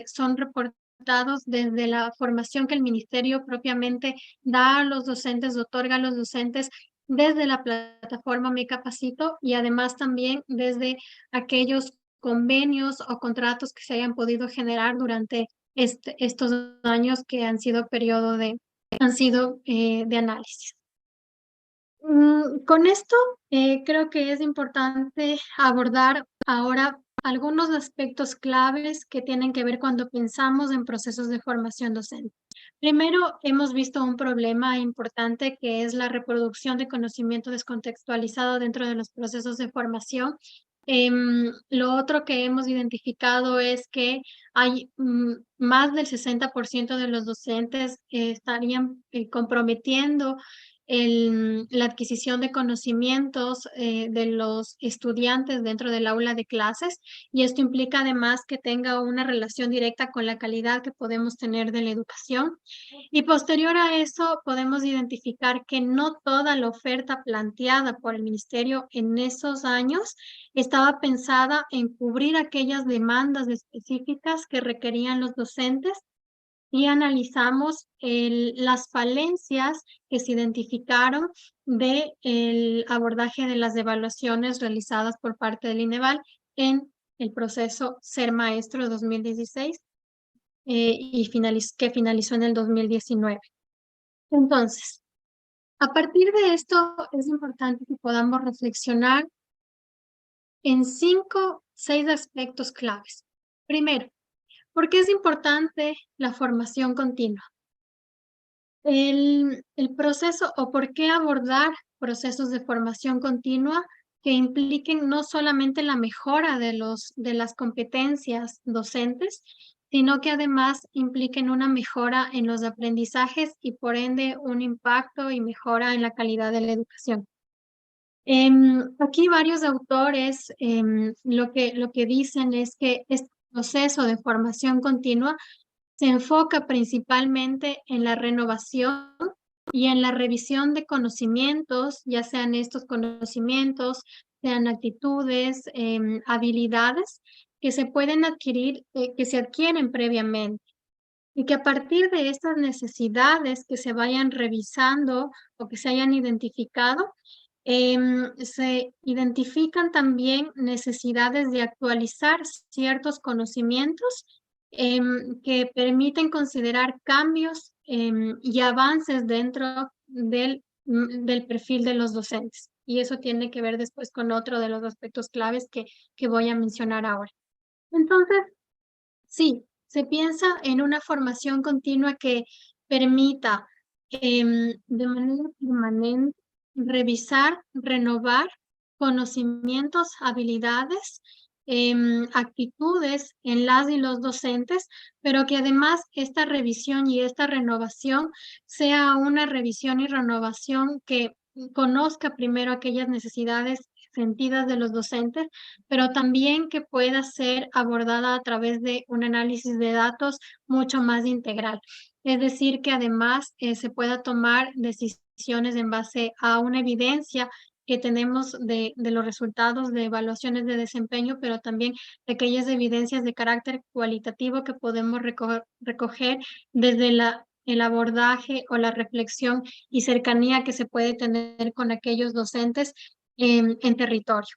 son reportados desde la formación que el ministerio propiamente da a los docentes, otorga a los docentes desde la plataforma Me Capacito y además también desde aquellos convenios o contratos que se hayan podido generar durante estos años que han sido de análisis. Con esto creo que es importante abordar ahora algunos aspectos claves que tienen que ver cuando pensamos en procesos de formación docente. Primero, hemos visto un problema importante que es la reproducción de conocimiento descontextualizado dentro de los procesos de formación. Lo otro que hemos identificado es que hay más del 60% de los docentes estarían comprometiendo la adquisición de conocimientos de los estudiantes dentro del aula de clases, y esto implica además que tenga una relación directa con la calidad que podemos tener de la educación. Y posterior a eso, podemos identificar que no toda la oferta planteada por el Ministerio en esos años estaba pensada en cubrir aquellas demandas específicas que requerían los docentes, y analizamos las falencias que se identificaron del abordaje de las evaluaciones realizadas por parte del INEVAL en el proceso Ser Maestro 2016 y que finalizó en el 2019. Entonces, a partir de esto es importante que podamos reflexionar en 6 aspectos claves. Primero, ¿por qué es importante la formación continua? El proceso, o por qué abordar procesos de formación continua que impliquen no solamente la mejora de las competencias docentes, sino que además impliquen una mejora en los aprendizajes y por ende un impacto y mejora en la calidad de la educación. Aquí varios autores lo que dicen es que este proceso de formación continua se enfoca principalmente en la renovación y en la revisión de conocimientos, ya sean estos conocimientos, sean actitudes, habilidades que se pueden adquirir, que se adquieren previamente. Y que a partir de estas necesidades que se vayan revisando o que se hayan identificado, se identifican también necesidades de actualizar ciertos conocimientos que permiten considerar cambios y avances dentro del perfil de los docentes. Y eso tiene que ver después con otro de los aspectos claves que voy a mencionar ahora. Entonces, sí, se piensa en una formación continua que permita de manera permanente revisar, renovar conocimientos, habilidades, actitudes en las y los docentes, pero que además esta revisión y esta renovación sea una revisión y renovación que conozca primero aquellas necesidades sentidas de los docentes, pero también que pueda ser abordada a través de un análisis de datos mucho más integral. Es decir, que además se pueda tomar decisiones en base a una evidencia que tenemos de los resultados de evaluaciones de desempeño, pero también de aquellas evidencias de carácter cualitativo que podemos recoger desde el abordaje o la reflexión y cercanía que se puede tener con aquellos docentes en territorio.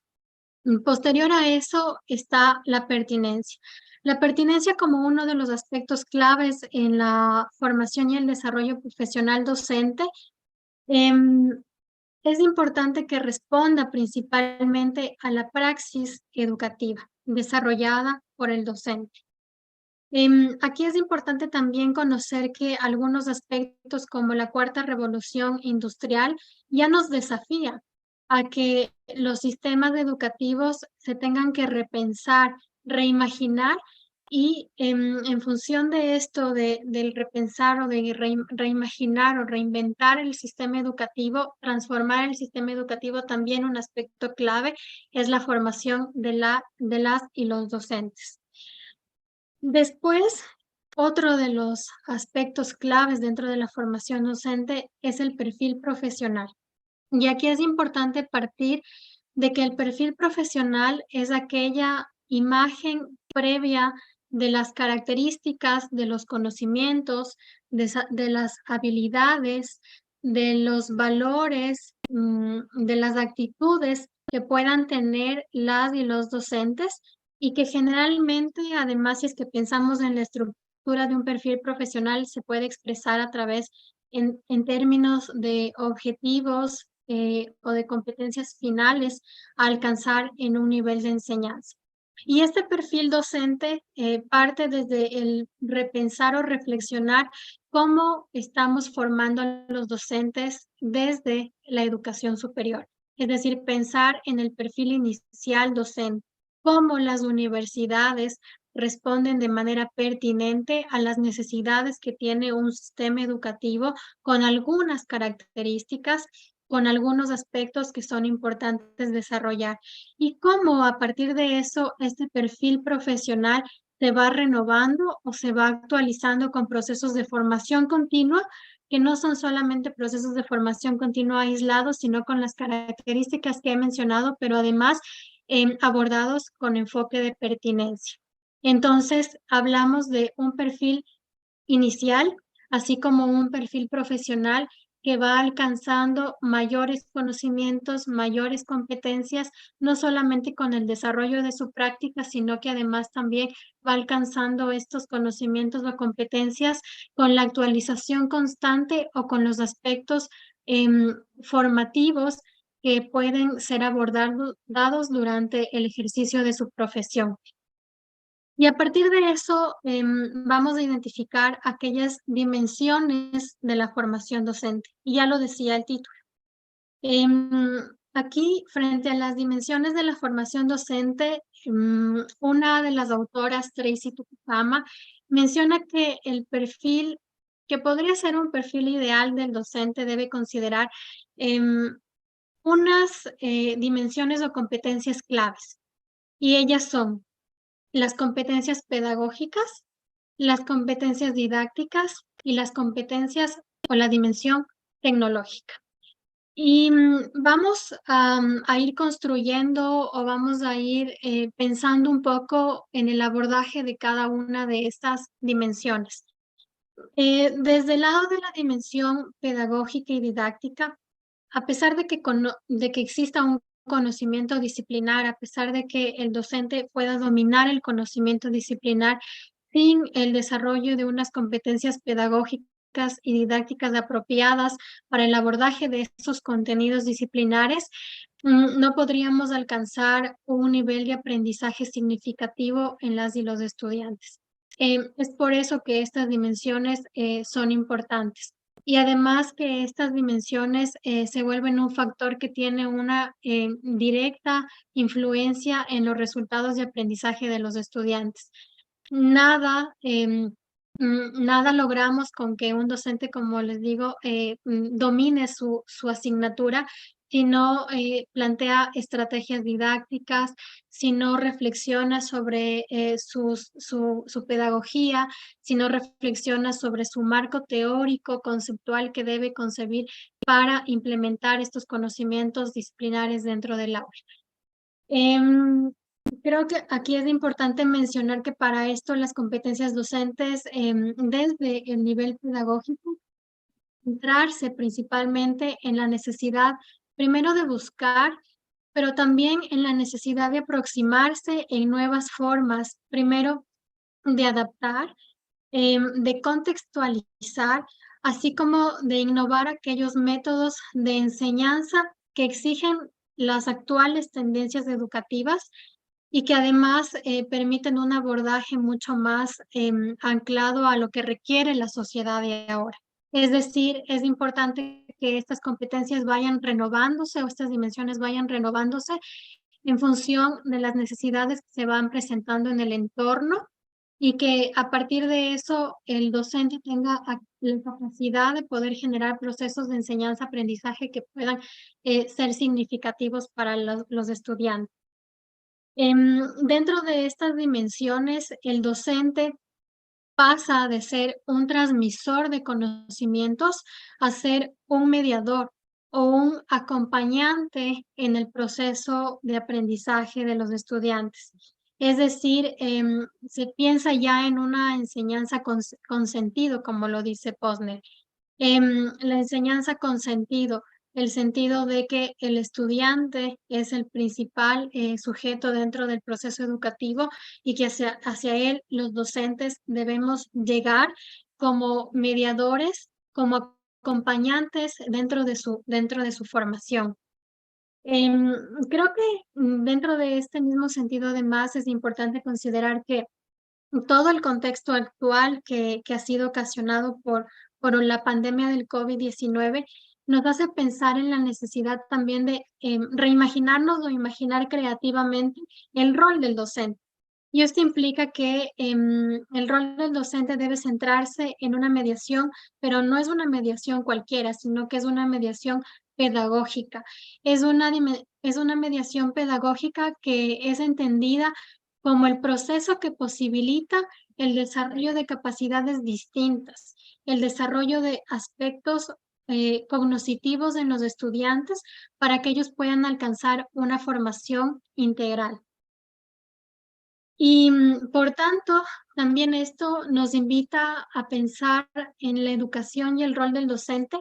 Posterior a eso está la pertinencia. La pertinencia como uno de los aspectos claves en la formación y el desarrollo profesional docente, es importante que responda principalmente a la praxis educativa desarrollada por el docente. Aquí es importante también conocer que algunos aspectos como la cuarta revolución industrial ya nos desafía a que los sistemas educativos se tengan que repensar, reimaginar y en función de esto, del repensar o de reimaginar o reinventar el sistema educativo, transformar el sistema educativo, también un aspecto clave es la formación de las y los docentes. Después, otro de los aspectos claves dentro de la formación docente es el perfil profesional. Y aquí es importante partir de que el perfil profesional es aquella imagen previa de las características, de los conocimientos, de las habilidades, de los valores, de las actitudes que puedan tener las y los docentes, y que generalmente, además, si es que pensamos en la estructura de un perfil profesional, se puede expresar a través en términos de objetivos o de competencias finales a alcanzar en un nivel de enseñanza. Y este perfil docente parte desde el repensar o reflexionar cómo estamos formando a los docentes desde la educación superior. Es decir, pensar en el perfil inicial docente, cómo las universidades responden de manera pertinente a las necesidades que tiene un sistema educativo con algunas características, con algunos aspectos que son importantes desarrollar. Y cómo a partir de eso este perfil profesional se va renovando o se va actualizando con procesos de formación continua, que no son solamente procesos de formación continua aislados, sino con las características que he mencionado, pero además abordados con enfoque de pertinencia. Entonces, hablamos de un perfil inicial, así como un perfil profesional que va alcanzando mayores conocimientos, mayores competencias, no solamente con el desarrollo de su práctica, sino que además también va alcanzando estos conocimientos o competencias con la actualización constante o con los aspectos formativos que pueden ser abordados durante el ejercicio de su profesión. Y a partir de eso, vamos a identificar aquellas dimensiones de la formación docente. Y ya lo decía el título. Aquí, frente a las dimensiones de la formación docente, una de las autoras, Tracy Tucupama, menciona que el perfil, que podría ser un perfil ideal del docente, debe considerar unas dimensiones o competencias claves. Y ellas son las competencias pedagógicas, las competencias didácticas y las competencias o la dimensión tecnológica. Y vamos a ir construyendo o vamos a ir pensando un poco en el abordaje de cada una de estas dimensiones. Desde el lado de la dimensión pedagógica y didáctica, a pesar de que exista un conocimiento disciplinar, a pesar de que el docente pueda dominar el conocimiento disciplinar sin el desarrollo de unas competencias pedagógicas y didácticas apropiadas para el abordaje de esos contenidos disciplinares, no podríamos alcanzar un nivel de aprendizaje significativo en las y los estudiantes. Es por eso que estas dimensiones son importantes. Y además que estas dimensiones se vuelven un factor que tiene una directa influencia en los resultados de aprendizaje de los estudiantes. Nada logramos con que un docente, como les digo, domine su asignatura, si no plantea estrategias didácticas, si no reflexiona sobre su pedagogía, si no reflexiona sobre su marco teórico, conceptual que debe concebir para implementar estos conocimientos disciplinares dentro del aula. Creo que aquí es importante mencionar que para esto las competencias docentes desde el nivel pedagógico, centrarse principalmente en la necesidad primero de buscar, pero también en la necesidad de aproximarse en nuevas formas, primero de adaptar, de contextualizar, así como de innovar aquellos métodos de enseñanza que exigen las actuales tendencias educativas y que además permiten un abordaje mucho más anclado a lo que requiere la sociedad de ahora. Es decir, es importante que estas competencias vayan renovándose o estas dimensiones vayan renovándose en función de las necesidades que se van presentando en el entorno y que a partir de eso el docente tenga la capacidad de poder generar procesos de enseñanza-aprendizaje que puedan ser significativos para los estudiantes. Dentro de estas dimensiones, el docente pasa de ser un transmisor de conocimientos a ser un mediador o un acompañante en el proceso de aprendizaje de los estudiantes. Es decir, se piensa ya en una enseñanza con sentido, como lo dice Posner. La enseñanza con sentido, el sentido de que el estudiante es el principal sujeto dentro del proceso educativo y que hacia él los docentes debemos llegar como mediadores, como acompañantes dentro de su formación. Creo que dentro de este mismo sentido, además, es importante considerar que todo el contexto actual que ha sido ocasionado por la pandemia del COVID-19 nos hace pensar en la necesidad también de reimaginarnos o imaginar creativamente el rol del docente. Y esto implica que el rol del docente debe centrarse en una mediación, pero no es una mediación cualquiera, sino que es una mediación pedagógica. Es una mediación pedagógica que es entendida como el proceso que posibilita el desarrollo de capacidades distintas, el desarrollo de aspectos cognitivos en los estudiantes para que ellos puedan alcanzar una formación integral. Y, por tanto, también esto nos invita a pensar en la educación y el rol del docente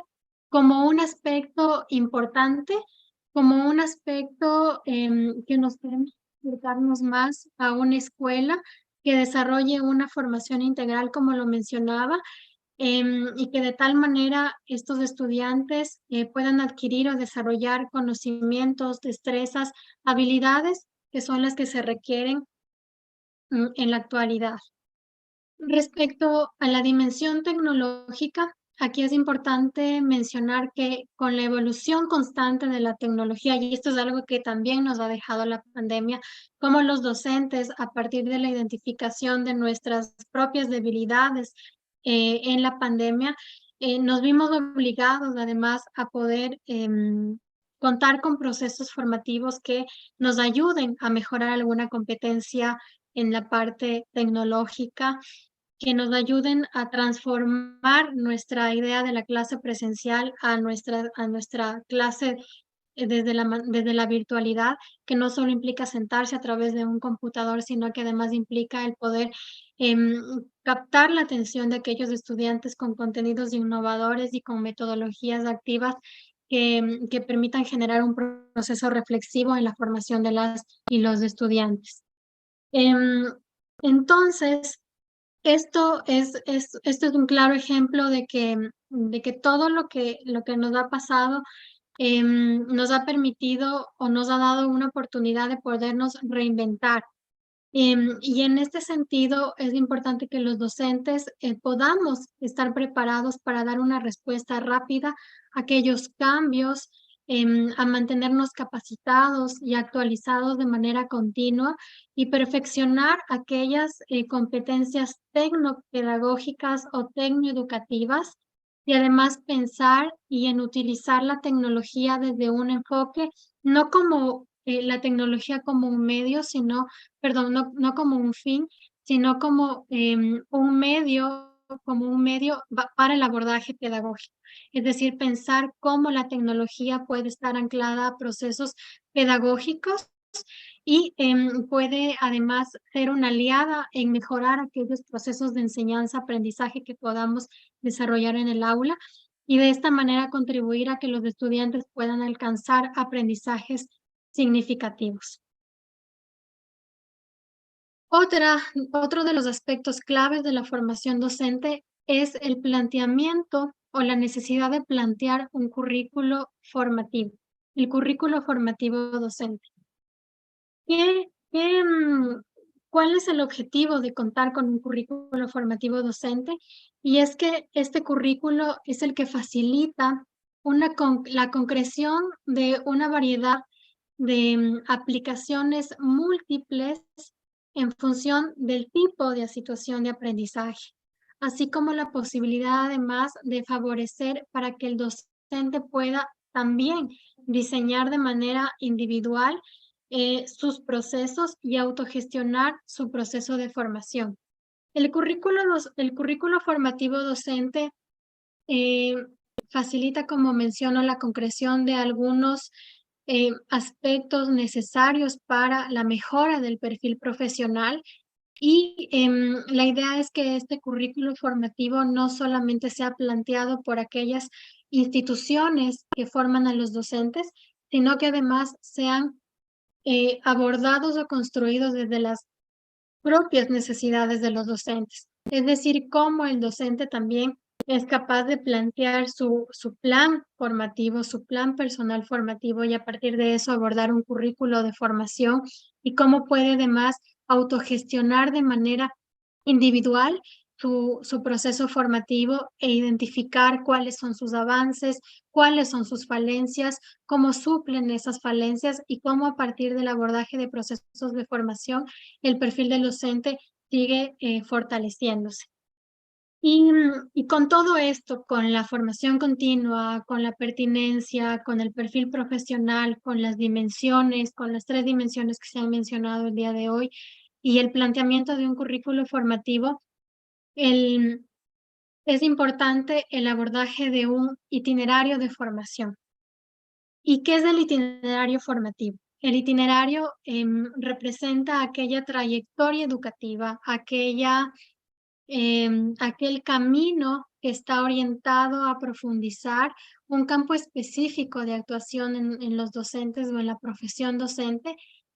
como un aspecto importante, como un aspecto, que nos permite acercarnos más a una escuela que desarrolle una formación integral, como lo mencionaba, y que de tal manera estos estudiantes, puedan adquirir o desarrollar conocimientos, destrezas, habilidades, que son las que se requieren en la actualidad. Respecto a la dimensión tecnológica, aquí es importante mencionar que con la evolución constante de la tecnología, y esto es algo que también nos ha dejado la pandemia, como los docentes, a partir de la identificación de nuestras propias debilidades en la pandemia, nos vimos obligados además a poder contar con procesos formativos que nos ayuden a mejorar alguna competencia en la parte tecnológica, que nos ayuden a transformar nuestra idea de la clase presencial a nuestra clase desde la virtualidad, que no solo implica sentarse a través de un computador, sino que además implica el poder em, captar la atención de aquellos estudiantes con contenidos innovadores y con metodologías activas que permitan generar un proceso reflexivo en la formación de las y los estudiantes. Em, entonces, esto es un claro ejemplo de que todo lo que nos ha pasado nos ha permitido o nos ha dado una oportunidad de podernos reinventar. Y en este sentido es importante que los docentes podamos estar preparados para dar una respuesta rápida a aquellos cambios, a mantenernos capacitados y actualizados de manera continua y perfeccionar aquellas competencias tecnopedagógicas o tecnoeducativas y además pensar y en utilizar la tecnología desde un enfoque, no como la tecnología como un medio, sino perdón, no como un fin, sino como como un medio para el abordaje pedagógico. Es decir, pensar cómo la tecnología puede estar anclada a procesos pedagógicos y puede además ser una aliada en mejorar aquellos procesos de enseñanza-aprendizaje que podamos desarrollar en el aula y de esta manera contribuir a que los estudiantes puedan alcanzar aprendizajes significativos. Otro de los aspectos claves de la formación docente es el planteamiento o la necesidad de plantear un currículo formativo, el currículo formativo docente. ¿Qué, qué, mm, ¿Cuál es el objetivo de contar con un currículo formativo docente? Y es que este currículo es el que facilita la concreción de una variedad de aplicaciones múltiples en función del tipo de situación de aprendizaje, así como la posibilidad además de favorecer para que el docente pueda también diseñar de manera individual sus procesos y autogestionar su proceso de formación. El currículo formativo docente eh, facilita, como menciono, la concreción de algunos aspectos necesarios para la mejora del perfil profesional y la idea es que este currículo formativo no solamente sea planteado por aquellas instituciones que forman a los docentes, sino que además sean abordados o construidos desde las propias necesidades de los docentes. Es decir, cómo el docente también es capaz de plantear su plan formativo, su plan personal formativo y a partir de eso abordar un currículo de formación y cómo puede además autogestionar de manera individual su proceso formativo e identificar cuáles son sus avances, cuáles son sus falencias, cómo suplen esas falencias y cómo a partir del abordaje de procesos de formación el perfil del docente sigue fortaleciéndose. Y con todo esto, con la formación continua, con la pertinencia, con el perfil profesional, con las dimensiones, con las 3 dimensiones que se han mencionado el día de hoy, y el planteamiento de un currículo formativo, el es importante el abordaje de un itinerario de formación. ¿Y qué es el itinerario formativo? El itinerario, representa aquella trayectoria educativa, aquel camino que está orientado a profundizar un campo específico de actuación en los docentes o en la profesión docente,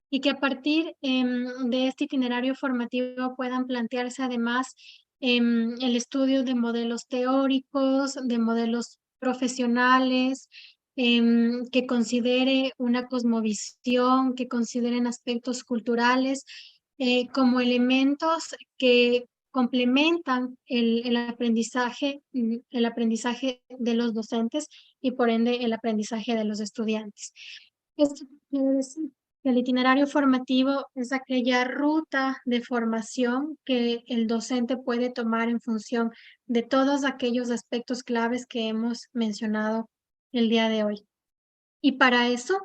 y que a partir de este itinerario formativo puedan plantearse además el estudio de modelos teóricos, de modelos profesionales, que considere una cosmovisión, que consideren aspectos culturales como elementos que complementan el aprendizaje de los docentes y por ende el aprendizaje de los estudiantes. Esto quiere decir que el itinerario formativo es aquella ruta de formación que el docente puede tomar en función de todos aquellos aspectos claves que hemos mencionado el día de hoy. Y para eso,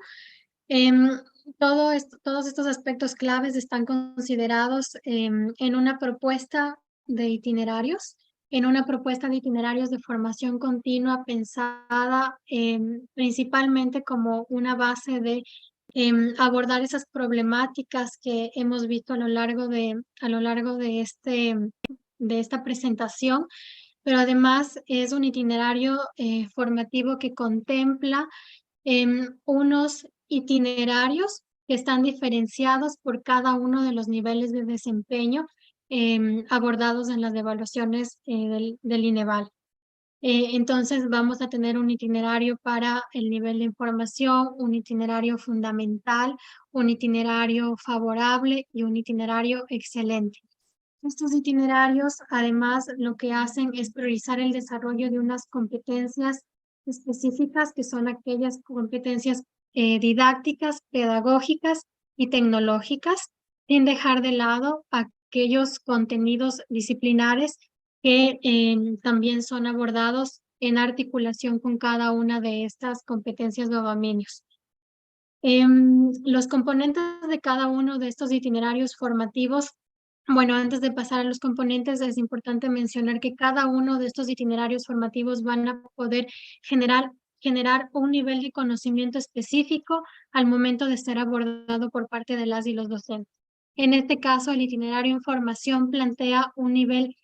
em, todos estos aspectos claves están considerados en una propuesta de itinerarios, de formación continua pensada principalmente como una base de abordar esas problemáticas que hemos visto a lo largo de esta presentación, pero además es un itinerario formativo que contempla unos itinerarios que están diferenciados por cada uno de los niveles de desempeño abordados en las evaluaciones del INEVAL. Entonces vamos a tener un itinerario para el nivel de información, un itinerario fundamental, un itinerario favorable y un itinerario excelente. Estos itinerarios, además, lo que hacen es priorizar el desarrollo de unas competencias específicas, que son aquellas competencias didácticas, pedagógicas y tecnológicas, sin dejar de lado aquellos contenidos disciplinares que también son abordados en articulación con cada una de estas competencias o dominios. Los componentes de cada uno de estos itinerarios formativos. Bueno, antes de pasar a los componentes, es importante mencionar que cada uno de estos itinerarios formativos van a poder generar un nivel de conocimiento específico al momento de ser abordado por parte de las y los docentes. En este caso, el itinerario en formación plantea un nivel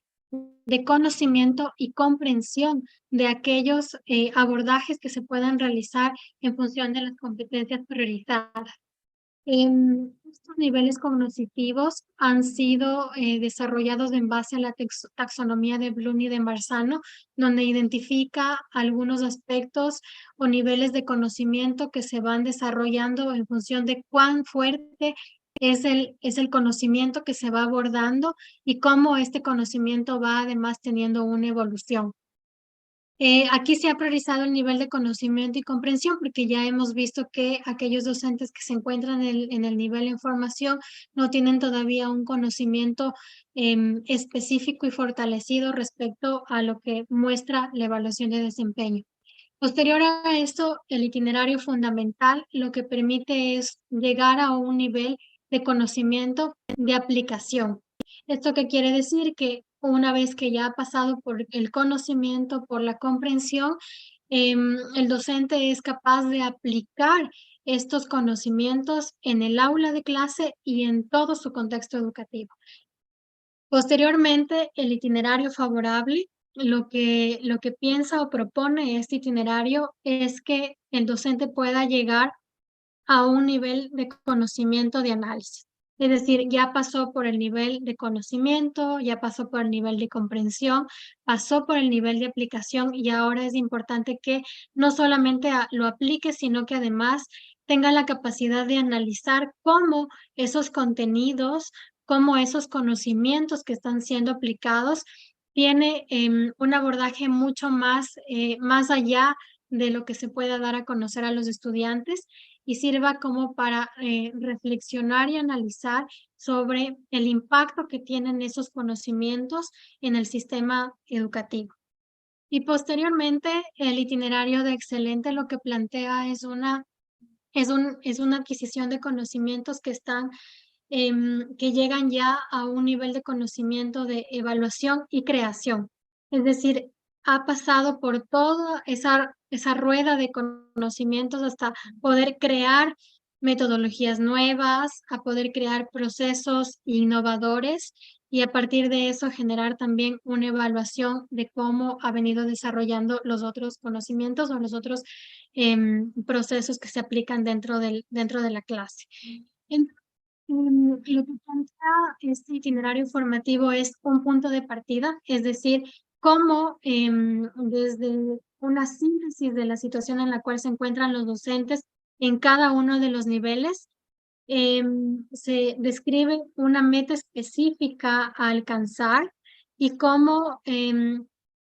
de conocimiento y comprensión de aquellos abordajes que se puedan realizar en función de las competencias priorizadas. Estos niveles cognitivos han sido desarrollados en base a la taxonomía de Bloom y de Marzano, donde identifica algunos aspectos o niveles de conocimiento que se van desarrollando en función de cuán fuerte es el conocimiento que se va abordando y cómo este conocimiento va además teniendo una evolución. Aquí se ha priorizado el nivel de conocimiento y comprensión, porque ya hemos visto que aquellos docentes que se encuentran en el nivel de información no tienen todavía un conocimiento específico y fortalecido respecto a lo que muestra la evaluación de desempeño. Posterior a esto, el itinerario fundamental lo que permite es llegar a un nivel de conocimiento de aplicación. ¿Esto qué quiere decir? Que una vez que ya ha pasado por el conocimiento, por la comprensión, el docente es capaz de aplicar estos conocimientos en el aula de clase y en todo su contexto educativo. Posteriormente, el itinerario favorable, lo que piensa o propone este itinerario es que el docente pueda llegar a un nivel de conocimiento de análisis. Es decir, ya pasó por el nivel de conocimiento, ya pasó por el nivel de comprensión, pasó por el nivel de aplicación y ahora es importante que no solamente lo aplique, sino que además tenga la capacidad de analizar cómo esos contenidos, cómo esos conocimientos que están siendo aplicados tiene un abordaje mucho más allá de lo que se pueda dar a conocer a los estudiantes y sirva como para reflexionar y analizar sobre el impacto que tienen esos conocimientos en el sistema educativo. Y posteriormente, el itinerario de Excelente lo que plantea es una adquisición de conocimientos que llegan ya a un nivel de conocimiento de evaluación y creación. Es decir, ha pasado por toda esa rueda de conocimientos hasta poder crear metodologías nuevas, a poder crear procesos innovadores y a partir de eso generar también una evaluación de cómo ha venido desarrollando los otros conocimientos o los otros procesos que se aplican dentro de la clase. Lo que plantea este itinerario formativo es un punto de partida, es decir, cómo desde una síntesis de la situación en la cual se encuentran los docentes en cada uno de los niveles, se describe una meta específica a alcanzar y cómo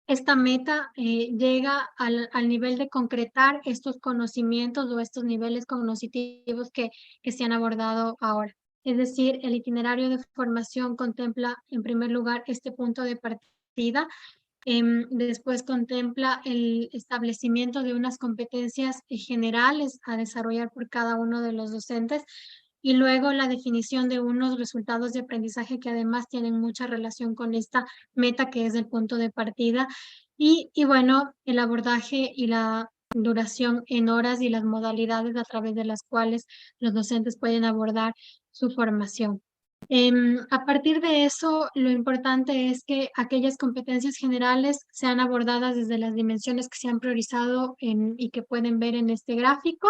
esta meta llega al nivel de concretar estos conocimientos o estos niveles cognitivos que se han abordado ahora. Es decir, el itinerario de formación contempla, en primer lugar, este punto de partida. Después contempla el establecimiento de unas competencias generales a desarrollar por cada uno de los docentes y luego la definición de unos resultados de aprendizaje que además tienen mucha relación con esta meta que es el punto de partida. Y bueno, el abordaje y la duración en horas y las modalidades a través de las cuales los docentes pueden abordar su formación. A partir de eso, lo importante es que aquellas competencias generales sean abordadas desde las dimensiones que se han priorizado y que pueden ver en este gráfico,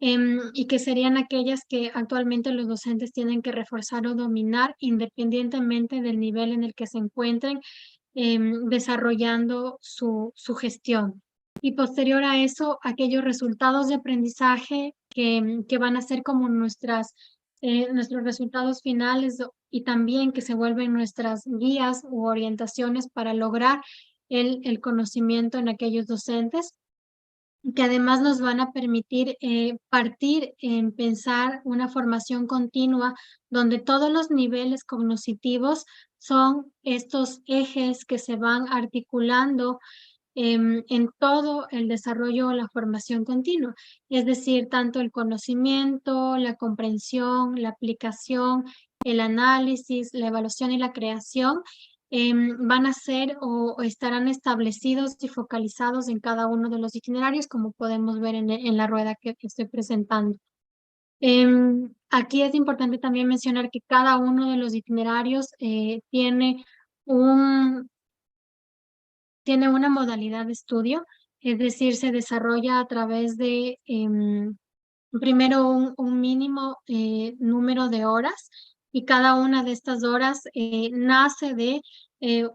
y que serían aquellas que actualmente los docentes tienen que reforzar o dominar independientemente del nivel en el que se encuentren desarrollando su gestión. Y posterior a eso, aquellos resultados de aprendizaje que van a ser como nuestros resultados finales y también que se vuelven nuestras guías u orientaciones para lograr el conocimiento en aquellos docentes, que además nos van a permitir partir en pensar una formación continua donde todos los niveles cognitivos son estos ejes que se van articulando en todo el desarrollo o la formación continua, es decir, tanto el conocimiento, la comprensión, la aplicación, el análisis, la evaluación y la creación van a ser o estarán establecidos y focalizados en cada uno de los itinerarios, como podemos ver en la rueda que estoy presentando. Aquí es importante también mencionar que cada uno de los itinerarios tiene una modalidad de estudio, es decir, se desarrolla a través de, primero, un mínimo número de horas, y cada una de estas horas nace de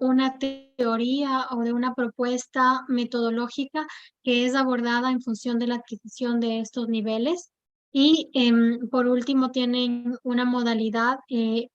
una teoría o de una propuesta metodológica que es abordada en función de la adquisición de estos niveles. Y por último, tienen una modalidad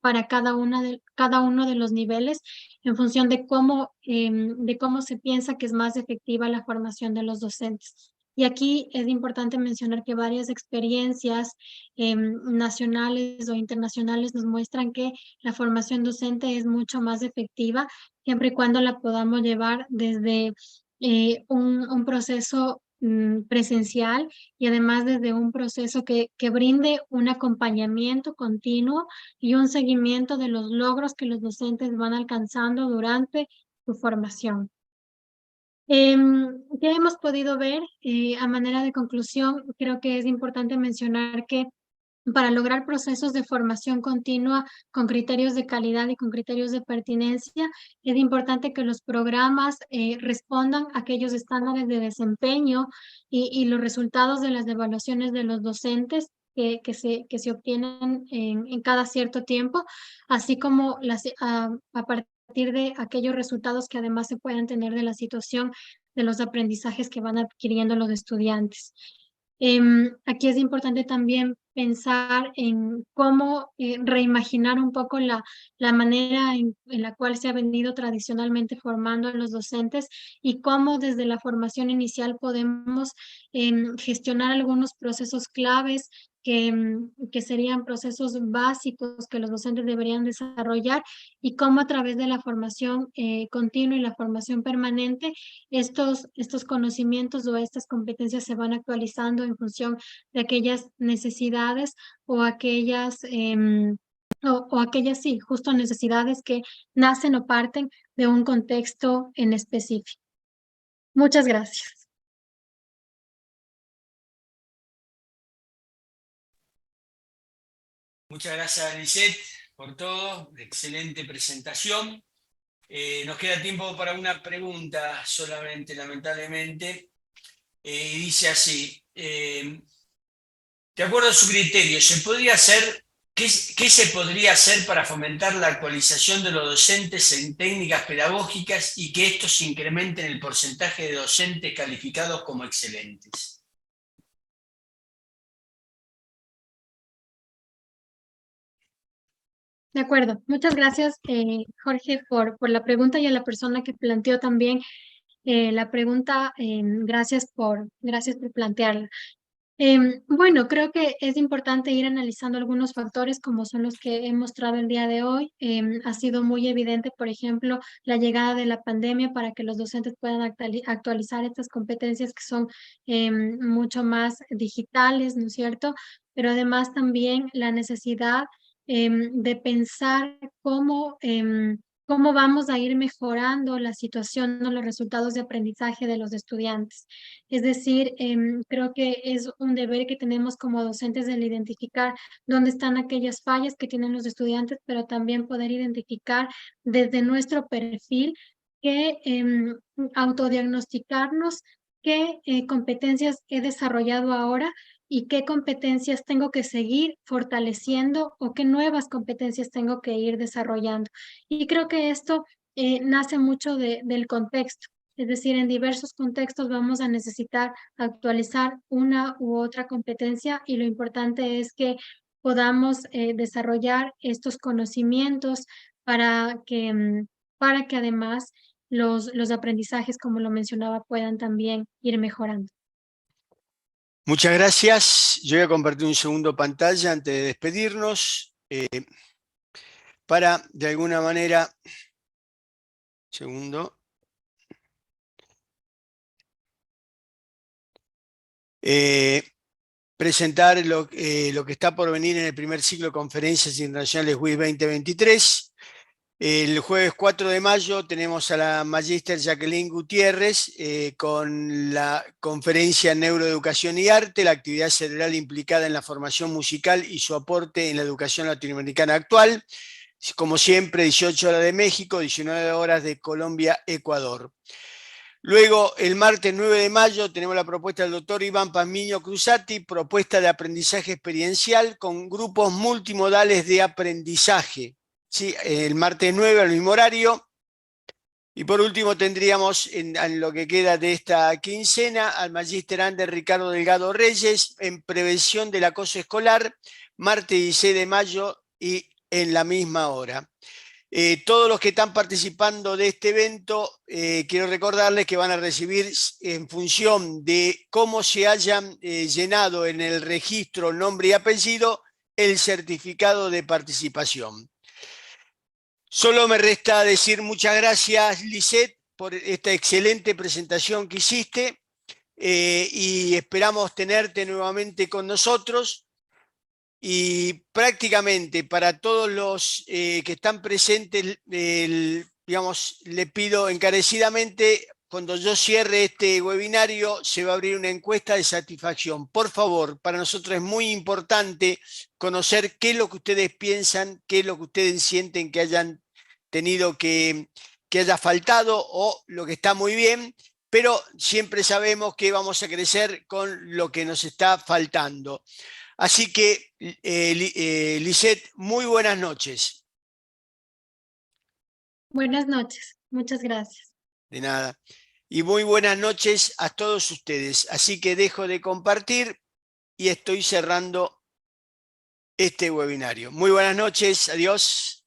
para cada uno de los niveles en función de cómo se piensa que es más efectiva la formación de los docentes. Y aquí es importante mencionar que varias experiencias nacionales o internacionales nos muestran que la formación docente es mucho más efectiva siempre y cuando la podamos llevar desde un proceso presencial y además desde un proceso que brinde un acompañamiento continuo y un seguimiento de los logros que los docentes van alcanzando durante su formación. ¿Qué hemos podido ver? A manera de conclusión, creo que es importante mencionar que para lograr procesos de formación continua con criterios de calidad y con criterios de pertinencia, es importante que los programas respondan a aquellos estándares de desempeño y los resultados de las evaluaciones de los docentes que se obtienen en cada cierto tiempo, así como a partir de aquellos resultados que además se puedan tener de la situación de los aprendizajes que van adquiriendo los estudiantes. Aquí es importante también pensar en cómo reimaginar un poco la manera en la cual se ha venido tradicionalmente formando a los docentes y cómo desde la formación inicial podemos gestionar algunos procesos claves que serían procesos básicos que los docentes deberían desarrollar y cómo a través de la formación continua y la formación permanente estos conocimientos o estas competencias se van actualizando en función de aquellas necesidades o aquellas, o aquellas, sí, justo necesidades que nacen o parten de un contexto en específico. Muchas gracias. Muchas gracias, Lisette, por todo. Excelente presentación. Nos queda tiempo para una pregunta solamente, lamentablemente. Y dice así, de acuerdo a su criterio, ¿qué se podría hacer para fomentar la actualización de los docentes en técnicas pedagógicas y que estos incrementen el porcentaje de docentes calificados como excelentes? De acuerdo. Muchas gracias, Jorge, por la pregunta y a la persona que planteó también la pregunta. Gracias por plantearla. Bueno, creo que es importante ir analizando algunos factores como son los que he mostrado el día de hoy. Ha sido muy evidente, por ejemplo, la llegada de la pandemia para que los docentes puedan actualizar estas competencias que son mucho más digitales, ¿no es cierto? Pero además también la necesidad de pensar cómo vamos a ir mejorando la situación o los resultados de aprendizaje de los estudiantes. Es decir, creo que es un deber que tenemos como docentes el identificar dónde están aquellas fallas que tienen los estudiantes, pero también poder identificar desde nuestro perfil que autodiagnosticarnos qué competencias he desarrollado ahora y qué competencias tengo que seguir fortaleciendo o qué nuevas competencias tengo que ir desarrollando. Y creo que esto nace mucho del contexto. Es decir, en diversos contextos vamos a necesitar actualizar una u otra competencia y lo importante es que podamos desarrollar estos conocimientos para que además los aprendizajes, como lo mencionaba, puedan también ir mejorando. Muchas gracias. Yo voy a compartir un segundo pantalla antes de despedirnos para, de alguna manera, presentar lo que está por venir en el primer ciclo de conferencias internacionales WIS 2023. El jueves 4 de mayo tenemos a la Magíster Jacqueline Gutiérrez con la conferencia Neuroeducación y Arte, la actividad cerebral implicada en la formación musical y su aporte en la educación latinoamericana actual. Como siempre, 18 horas de México, 19 horas de Colombia, Ecuador. Luego, el martes 9 de mayo, tenemos la propuesta del doctor Iván Pazmiño Cruzati, propuesta de aprendizaje experiencial con grupos multimodales de aprendizaje. Sí, el martes 9 al mismo horario. Y por último tendríamos en lo que queda de esta quincena al Magíster Ander Ricardo Delgado Reyes en prevención del acoso escolar, martes 16 de mayo y en la misma hora. Todos los que están participando de este evento, quiero recordarles que van a recibir en función de cómo se hayan llenado en el registro nombre y apellido el certificado de participación. Solo me resta decir muchas gracias, Lisette, por esta excelente presentación que hiciste y esperamos tenerte nuevamente con nosotros. Y prácticamente para todos los que están presentes, digamos, le pido encarecidamente, cuando yo cierre este webinario, se va a abrir una encuesta de satisfacción. Por favor, para nosotros es muy importante conocer qué es lo que ustedes piensan, qué es lo que ustedes sienten que hayan tenido que haya faltado o lo que está muy bien, pero siempre sabemos que vamos a crecer con lo que nos está faltando. Así que, Lisette, muy buenas noches. Buenas noches. Muchas gracias. De nada. Y muy buenas noches a todos ustedes. Así que dejo de compartir y estoy cerrando este webinario. Muy buenas noches, adiós.